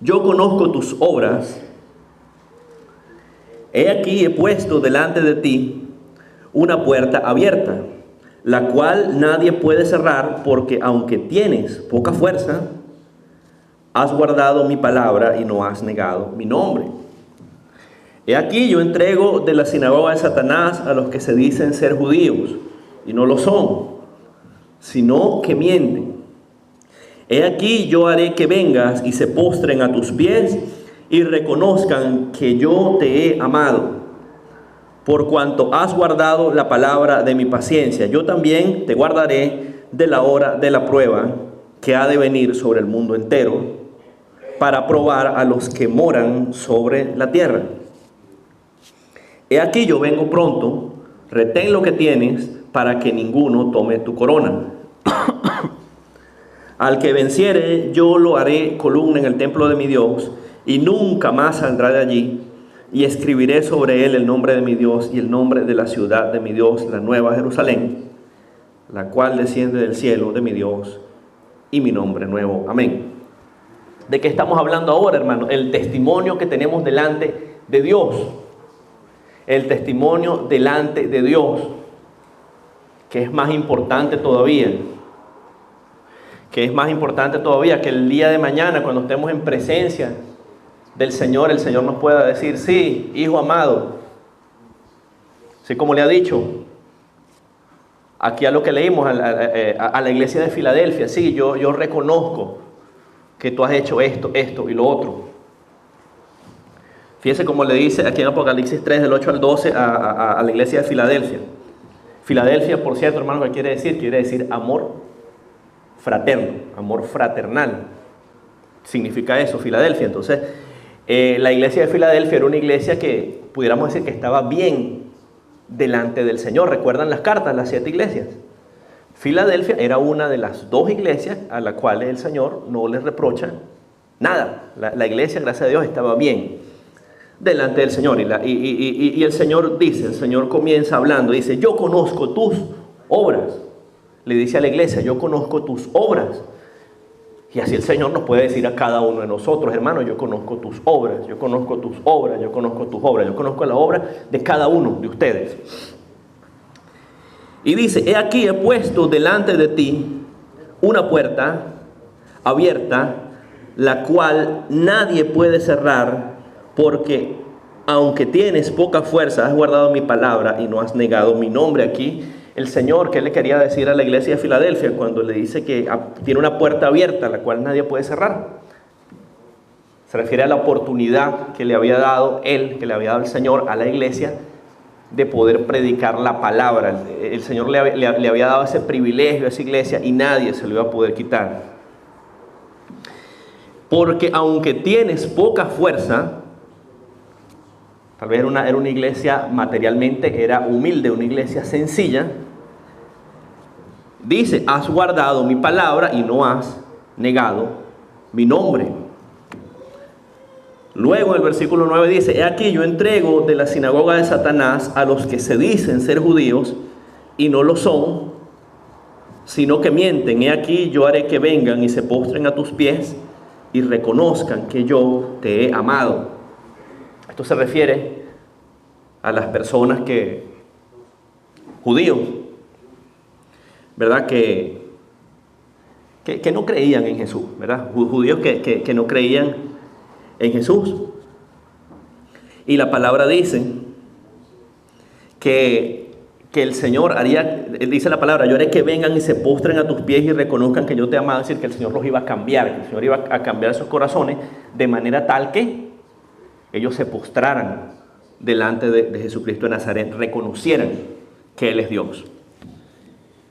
yo conozco tus obras. He aquí he puesto delante de ti una puerta abierta, la cual nadie puede cerrar, porque aunque tienes poca fuerza, has guardado mi palabra y no has negado mi nombre. He aquí yo entrego de la sinagoga de Satanás a los que se dicen ser judíos y no lo son, sino que mienten. He aquí yo haré que vengas y se postren a tus pies y reconozcan que yo te he amado, por cuanto has guardado la palabra de mi paciencia. Yo también te guardaré de la hora de la prueba que ha de venir sobre el mundo entero, para probar a los que moran sobre la tierra. He aquí yo vengo pronto, retén lo que tienes, para que ninguno tome tu corona. Al que venciere, yo lo haré columna en el templo de mi Dios, y nunca más saldrá de allí. Y escribiré sobre él el nombre de mi Dios y el nombre de la ciudad de mi Dios, la nueva Jerusalén, la cual desciende del cielo de mi Dios, y mi nombre nuevo. Amén. ¿De qué estamos hablando ahora, hermano? El testimonio que tenemos delante de Dios. El testimonio delante de Dios, que es más importante todavía. Que es más importante todavía que el día de mañana, cuando estemos en presencia del Señor, el Señor nos pueda decir: sí, hijo amado. Así como le ha dicho aquí a lo que leímos a la iglesia de Filadelfia: sí, yo reconozco que tú has hecho esto y lo otro. Fíjese cómo le dice aquí en Apocalipsis 3 del 8 al 12 a la iglesia de Filadelfia. Filadelfia, por cierto, hermano, ¿qué quiere decir? Quiere decir amor fraterno, amor fraternal. Significa eso, Filadelfia. Entonces, la iglesia de Filadelfia era una iglesia que pudiéramos decir que estaba bien delante del Señor. ¿Recuerdan las cartas, las 7 iglesias? Filadelfia era una de las 2 iglesias a las cuales el Señor no les reprocha nada. La iglesia, gracias a Dios, estaba bien delante del Señor. Y el Señor dice, el Señor comienza hablando, dice: yo conozco tus obras. Le dice a la iglesia: yo conozco tus obras. Y así el Señor nos puede decir a cada uno de nosotros: hermano, yo conozco tus obras, yo conozco tus obras, yo conozco tus obras, yo conozco la obra de cada uno de ustedes. Y dice: he aquí he puesto delante de ti una puerta abierta, la cual nadie puede cerrar, porque aunque tienes poca fuerza, has guardado mi palabra y no has negado mi nombre. Aquí el Señor, ¿qué le quería decir a la iglesia de Filadelfia cuando le dice que tiene una puerta abierta, la cual nadie puede cerrar? Se refiere a la oportunidad que le había dado Él, que le había dado el Señor a la iglesia, de poder predicar la palabra. El Señor le había dado ese privilegio a esa iglesia y nadie se lo iba a poder quitar. Porque aunque tienes poca fuerza, tal vez era una iglesia materialmente, era humilde, una iglesia sencilla. Dice: has guardado mi palabra y no has negado mi nombre. Luego en el versículo 9 dice: he aquí yo entrego de la sinagoga de Satanás a los que se dicen ser judíos y no lo son, sino que mienten. He aquí yo haré que vengan y se postren a tus pies y reconozcan que yo te he amado. Esto se refiere a las personas judíos, ¿verdad? Que no creían en Jesús, ¿verdad? Judíos que no creían en Jesús. Y la palabra dice que el Señor haría, dice la palabra: yo haré que vengan y se postren a tus pies y reconozcan que yo te he amado. Es decir, que el Señor los iba a cambiar, que el Señor iba a cambiar sus corazones de manera tal que ellos se postraran delante de Jesucristo de Nazaret, reconocieran que Él es Dios.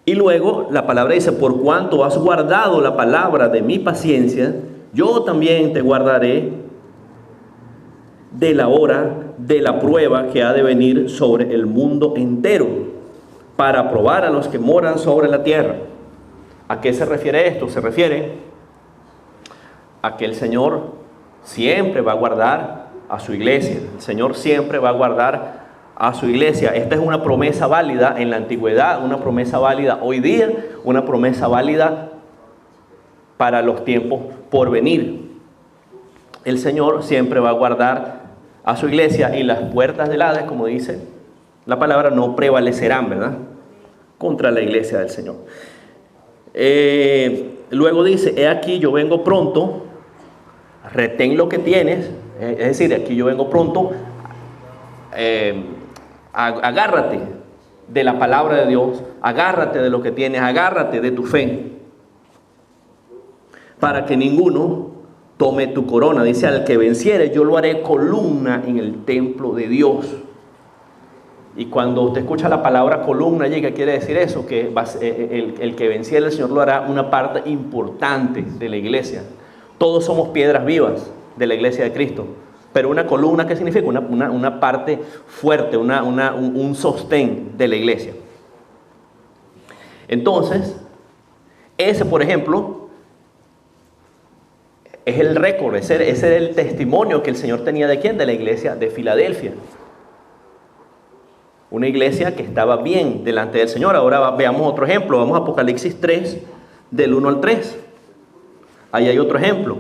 Y luego la palabra dice: por cuanto has guardado la palabra de mi paciencia, yo también te guardaré de la hora de la prueba que ha de venir sobre el mundo entero, para probar a los que moran sobre la tierra. ¿A qué se refiere esto? Se refiere a que el Señor siempre va a guardar a su iglesia. El Señor siempre va a guardar a su iglesia. Esta es una promesa válida en la antigüedad, una promesa válida hoy día, una promesa válida para los tiempos por venir. El Señor siempre va a guardar a su iglesia y las puertas del Hades, como dice la palabra, no prevalecerán, ¿verdad?, contra la iglesia del Señor. Luego dice, he aquí yo vengo pronto, retén lo que tienes, es decir, aquí yo vengo pronto, agárrate de la palabra de Dios, agárrate de lo que tienes, agárrate de tu fe, para que ninguno tome tu corona. Dice, al que venciere yo lo haré columna en el templo de Dios. Y cuando usted escucha la palabra columna allí, ¿qué quiere decir eso? Que el que venciere, el Señor lo hará una parte importante de la iglesia. Todos somos piedras vivas de la iglesia de Cristo. Pero una columna, ¿qué significa? Una parte fuerte, un sostén de la iglesia. Entonces, ese, por ejemplo, es el récord, ese es el testimonio que el Señor tenía ¿de quién? De la iglesia de Filadelfia. Una iglesia que estaba bien delante del Señor. Ahora veamos otro ejemplo. Vamos a Apocalipsis 3, del 1 al 3. Ahí hay otro ejemplo.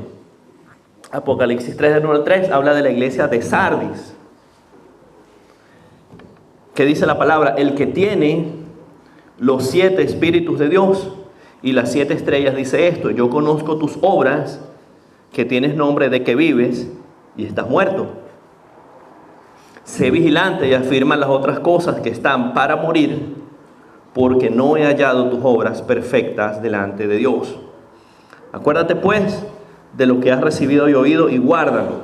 Apocalipsis 3, del 1 al 3, habla de la iglesia de Sardis. ¿Qué dice la palabra? El que tiene los 7 espíritus de Dios y las 7 estrellas dice esto: yo conozco tus obras, que tienes nombre de que vives y estás muerto. Sé vigilante y afirma las otras cosas que están para morir, porque no he hallado tus obras perfectas delante de Dios. Acuérdate pues de lo que has recibido y oído y guárdalo,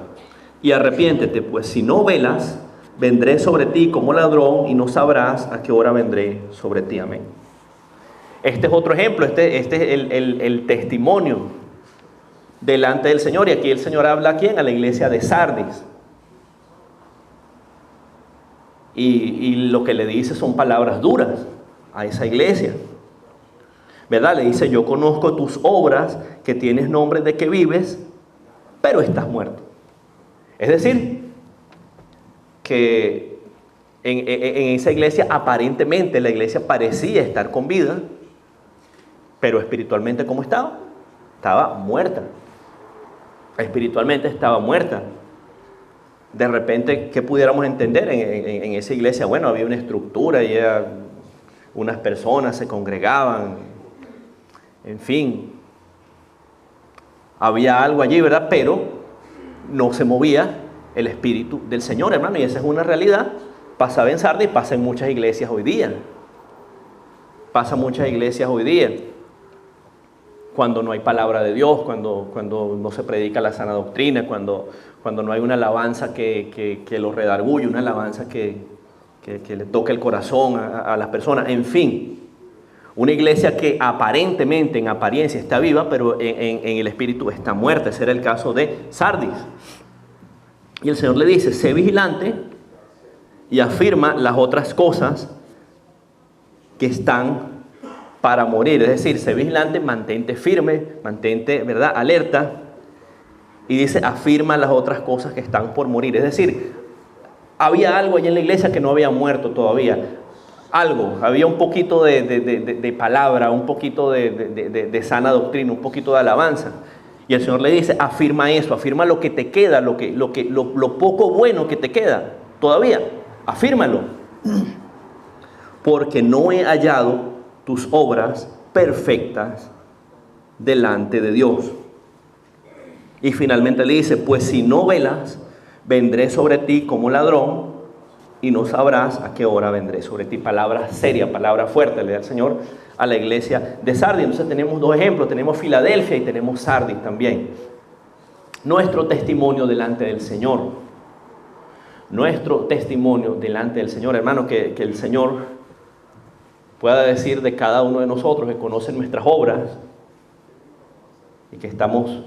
y arrepiéntete, pues si no velas, vendré sobre ti como ladrón y no sabrás a qué hora vendré sobre ti. Amén. Este es otro ejemplo, este es el testimonio delante del Señor. Y aquí el Señor habla ¿a quién? A la iglesia de Sardis. Y lo que le dice son palabras duras a esa iglesia, ¿verdad? Le dice, yo conozco tus obras, que tienes nombre de que vives, pero estás muerto. Es decir, que en esa iglesia aparentemente la iglesia parecía estar con vida, pero espiritualmente ¿cómo estaba? Estaba muerta. Espiritualmente estaba muerta. De repente, ¿qué pudiéramos entender en esa iglesia? Bueno, había una estructura y unas personas se congregaban, en fin, había algo allí, ¿verdad? Pero no se movía el Espíritu del Señor, hermano, y esa es una realidad. Pasaba en Sardis, pasa en muchas iglesias hoy día. Pasa en muchas iglesias hoy día. Cuando no hay palabra de Dios, cuando no se predica la sana doctrina, cuando no hay una alabanza que los redarguye, una alabanza que le toque el corazón a las personas, en fin. Una iglesia que aparentemente, en apariencia, está viva, pero en el espíritu está muerta. Ese era el caso de Sardis. Y el Señor le dice, sé vigilante y afirma las otras cosas que están para morir. Es decir, sé vigilante, mantente firme, mantente, ¿verdad?, alerta. Y dice, afirma las otras cosas que están por morir. Es decir, había algo allí en la iglesia que no había muerto todavía. Algo, había un poquito de palabra, un poquito de sana doctrina, un poquito de alabanza. Y el Señor le dice, afirma eso, afirma lo que te queda, lo poco bueno que te queda todavía. Afírmalo. Porque no he hallado tus obras perfectas delante de Dios. Y finalmente le dice, pues si no velas, vendré sobre ti como ladrón y no sabrás a qué hora vendré sobre ti. Palabra seria, palabra fuerte le da el Señor a la iglesia de Sardis. Entonces tenemos dos ejemplos, tenemos Filadelfia y tenemos Sardis también. Nuestro testimonio delante del Señor. Nuestro testimonio delante del Señor. Hermano, que el Señor pueda decir de cada uno de nosotros que conoce nuestras obras y que estamos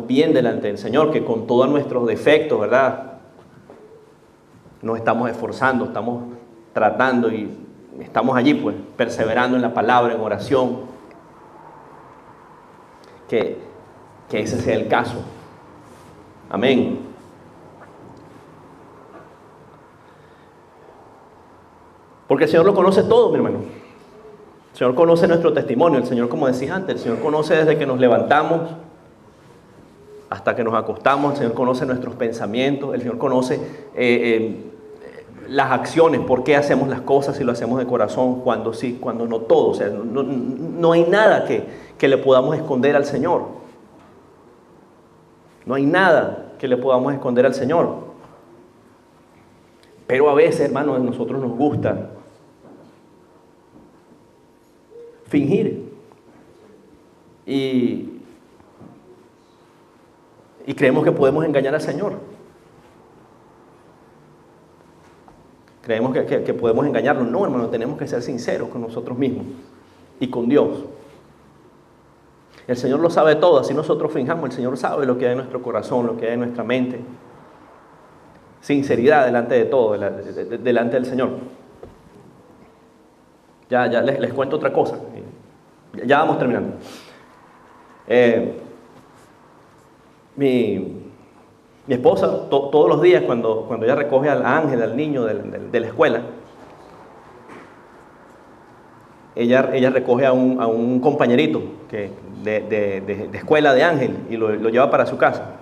bien delante del Señor, que con todos nuestros defectos, ¿verdad?, nos estamos esforzando, estamos tratando y estamos allí, pues, perseverando en la palabra, en oración. Que ese sea el caso. Amén. Porque el Señor lo conoce todo, mi hermano. El Señor conoce nuestro testimonio. El Señor, como decía antes, el Señor conoce desde que nos levantamos hasta que nos acostamos. El Señor conoce nuestros pensamientos. El Señor conoce las acciones, por qué hacemos las cosas, si lo hacemos de corazón, cuando sí, cuando no, todo. O sea, no hay nada que le podamos esconder al Señor. No hay nada que le podamos esconder al Señor. Pero a veces, hermanos, a nosotros nos gusta fingir. Y creemos que podemos engañar al Señor. Creemos que podemos engañarlo. No, hermano, tenemos que ser sinceros con nosotros mismos y con Dios. El Señor lo sabe todo, así nosotros fingamos. El Señor sabe lo que hay en nuestro corazón, lo que hay en nuestra mente. Sinceridad delante de todo, delante del Señor. Ya les cuento otra cosa. Ya vamos terminando. Mi esposa, todos los días, cuando ella recoge al Ángel, al niño de la escuela, ella recoge a un compañerito de escuela de Ángel y lo lleva para su casa.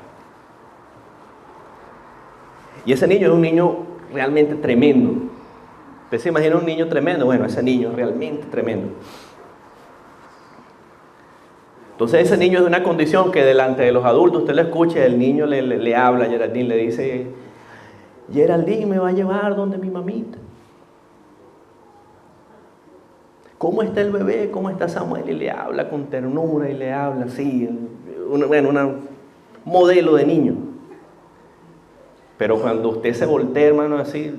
Y ese niño es un niño realmente tremendo. ¿Usted se imagina un niño tremendo? Bueno, ese niño es realmente tremendo. Entonces ese niño es de una condición que delante de los adultos usted lo escucha, el niño le habla a Geraldine, le dice: Geraldine me va a llevar donde mi mamita. ¿Cómo está el bebé? ¿Cómo está Samuel? Y le habla con ternura y le habla así, un modelo de niño. Pero cuando usted se voltea, hermano, así,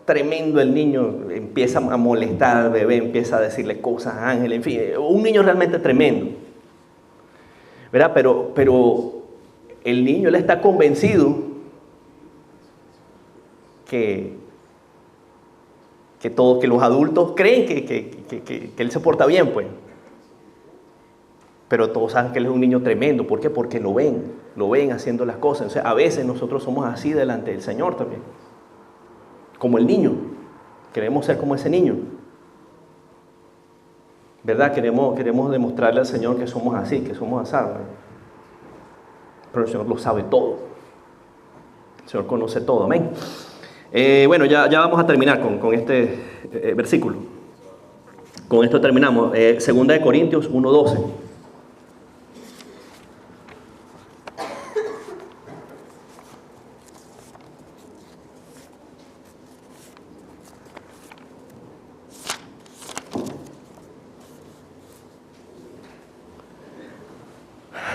tremendo el niño, empieza a molestar al bebé, empieza a decirle cosas a Ángel, en fin, un niño realmente tremendo. ¿Verdad? Pero el niño, él está convencido que los adultos creen que él se porta bien, pues. Pero todos saben que él es un niño tremendo. ¿Por qué? Porque lo ven haciendo las cosas. O sea, a veces nosotros somos así delante del Señor también. Como el niño. Queremos ser como ese niño. ¿Verdad? Queremos demostrarle al Señor que somos así, que somos así, ¿verdad? Pero el Señor lo sabe todo. El Señor conoce todo. Amén. Bueno, ya vamos a terminar con este versículo. Con esto terminamos. 2 Corintios 1:12.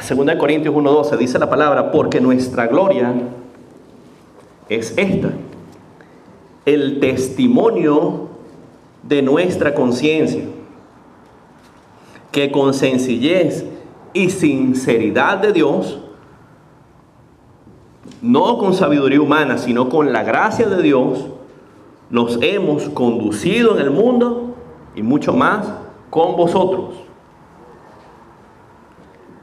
Segunda de Corintios 1:12 dice la palabra: porque nuestra gloria es esta, el testimonio de nuestra conciencia, que con sencillez y sinceridad de Dios, no con sabiduría humana, sino con la gracia de Dios, nos hemos conducido en el mundo y mucho más con vosotros.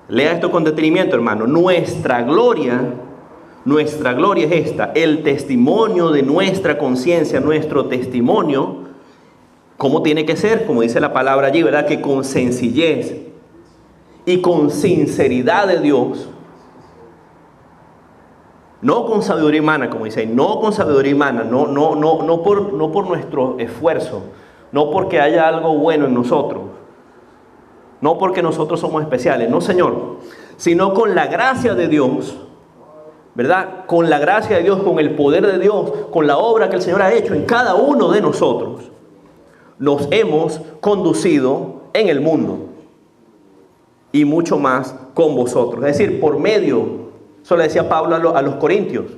Lea esto con detenimiento, hermano. Nuestra gloria es esta, el testimonio de nuestra conciencia, nuestro testimonio. ¿Cómo tiene que ser? Como dice la palabra allí, ¿verdad? Que con sencillez y con sinceridad de Dios, no con sabiduría humana, como dice, no con sabiduría humana, no por nuestro esfuerzo, no porque haya algo bueno en nosotros, no porque nosotros somos especiales, no, Señor, sino con la gracia de Dios, ¿verdad? Con la gracia de Dios, con el poder de Dios, con la obra que el Señor ha hecho en cada uno de nosotros, nos hemos conducido en el mundo y mucho más con vosotros. Es decir, por medio, eso le decía Pablo a los corintios,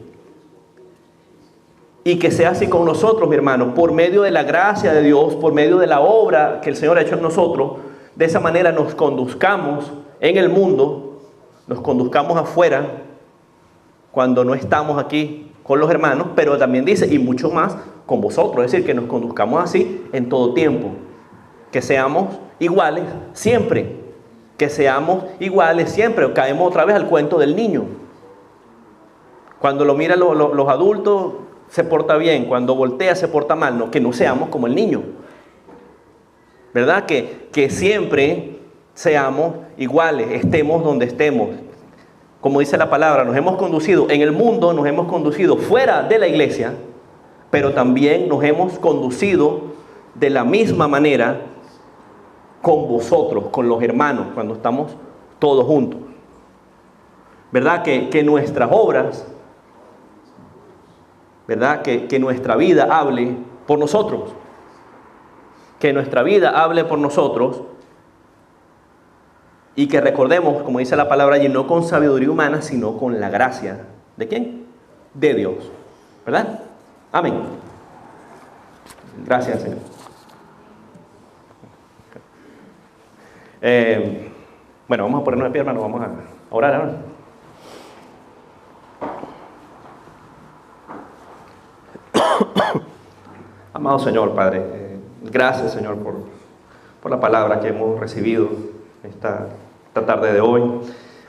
y que sea así con nosotros, mi hermano, por medio de la gracia de Dios, por medio de la obra que el Señor ha hecho en nosotros. De esa manera nos conduzcamos en el mundo, nos conduzcamos afuera cuando no estamos aquí con los hermanos, pero también dice, y mucho más con vosotros. Es decir, que nos conduzcamos así en todo tiempo, que seamos iguales siempre, que seamos iguales siempre. Caemos otra vez al cuento del niño. Cuando lo miran los adultos, se porta bien, cuando voltea se porta mal, no, que no seamos como el niño. ¿Verdad? Que siempre seamos iguales, estemos donde estemos. Como dice la palabra, nos hemos conducido en el mundo, nos hemos conducido fuera de la iglesia, pero también nos hemos conducido de la misma manera con vosotros, con los hermanos, cuando estamos todos juntos. ¿Verdad? Que nuestras obras, ¿verdad? Que nuestra vida hable por nosotros. Que nuestra vida hable por nosotros. Y que recordemos, como dice la palabra allí, no con sabiduría humana, sino con la gracia. ¿De quién? De Dios. ¿Verdad? Amén. Gracias, Señor. Bueno, vamos a ponernos de pie, hermano. Vamos a orar ahora. Amado Señor, Padre, gracias, Señor, por la palabra que hemos recibido esta tarde de hoy.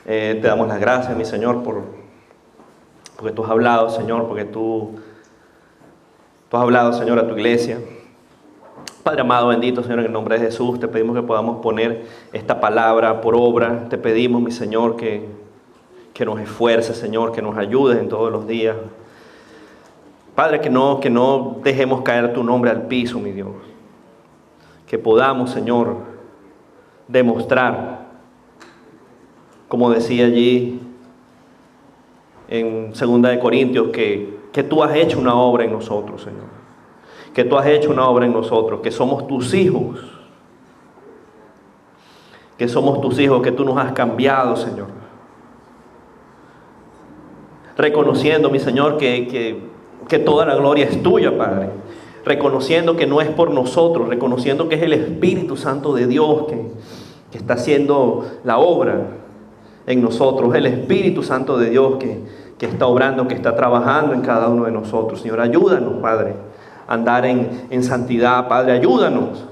Te damos las gracias, mi Señor, porque tú has hablado, Señor, porque tú has hablado, Señor, a tu iglesia. Padre amado, bendito, Señor, en el nombre de Jesús, te pedimos que podamos poner esta palabra por obra. Te pedimos, mi Señor, que nos esfuerces, Señor, que nos ayudes en todos los días. Padre, que no dejemos caer tu nombre al piso, mi Dios. Que podamos, Señor, demostrar, como decía allí en 2 de Corintios, que tú has hecho una obra en nosotros, Señor. Que tú has hecho una obra en nosotros, que somos tus hijos. Que somos tus hijos, que tú nos has cambiado, Señor. Reconociendo, mi Señor, que toda la gloria es tuya, Padre. Reconociendo que no es por nosotros, reconociendo que es el Espíritu Santo de Dios que está haciendo la obra en nosotros. El Espíritu Santo de Dios que está obrando, que está trabajando en cada uno de nosotros. Señor, ayúdanos, Padre, a andar en santidad. Padre, ayúdanos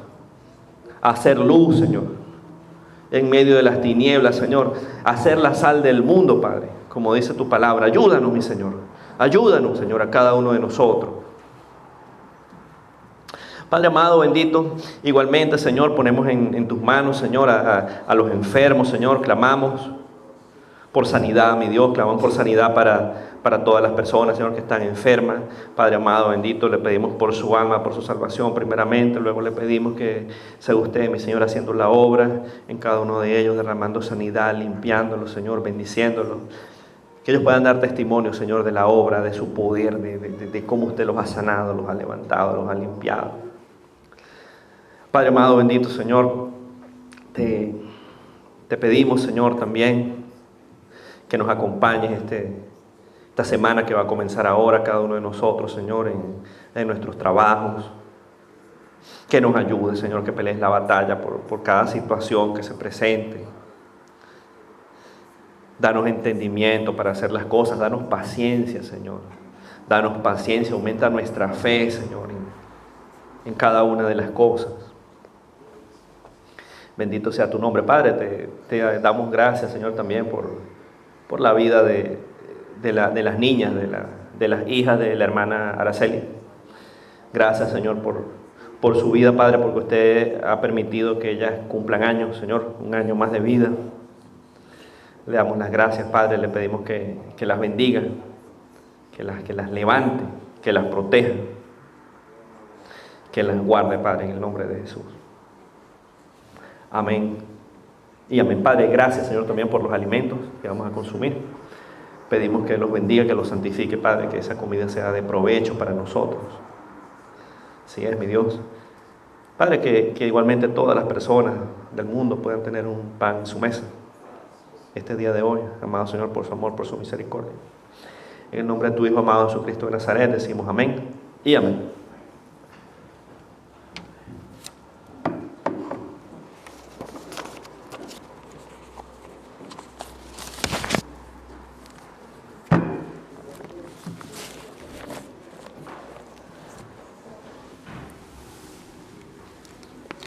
a hacer luz, Señor, en medio de las tinieblas, Señor. A hacer la sal del mundo, Padre, como dice tu palabra. Ayúdanos, mi Señor. Ayúdanos, Señor, a cada uno de nosotros. Padre amado, bendito, igualmente, Señor, ponemos en tus manos, Señor, a los enfermos, Señor. Clamamos por sanidad, mi Dios. Clamamos por sanidad para todas las personas, Señor, que están enfermas. Padre amado, bendito, le pedimos por su alma, por su salvación primeramente. Luego le pedimos que sea usted, mi Señor, haciendo la obra en cada uno de ellos, derramando sanidad, limpiándolos, Señor, bendiciéndolos. Que ellos puedan dar testimonio, Señor, de la obra, de su poder, de cómo usted los ha sanado, los ha levantado, los ha limpiado. Padre amado, bendito, Señor, te pedimos, Señor, también que nos acompañes esta semana que va a comenzar ahora, cada uno de nosotros, Señor, en nuestros trabajos. Que nos ayude, Señor, que pelees la batalla por cada situación que se presente. Danos entendimiento para hacer las cosas, danos paciencia, Señor. Danos paciencia, aumenta nuestra fe, Señor, en cada una de las cosas. Bendito sea tu nombre, Padre. Te damos gracias, Señor, también por la vida de las niñas, de las hijas de la hermana Araceli. Gracias, Señor, por su vida, Padre, porque usted ha permitido que ellas cumplan años, Señor, un año más de vida. Le damos las gracias, Padre. Le pedimos que las bendiga, que las levante, que las proteja, que las guarde, Padre, en el nombre de Jesús. Amén. Y amén. Padre, gracias, Señor, también por los alimentos que vamos a consumir. Pedimos que los bendiga, que los santifique, Padre, que esa comida sea de provecho para nosotros. Así es, mi Dios. Padre, que igualmente todas las personas del mundo puedan tener un pan en su mesa este día de hoy, amado Señor, por su amor, por su misericordia. En el nombre de tu Hijo amado Jesucristo de Nazaret decimos amén y amén.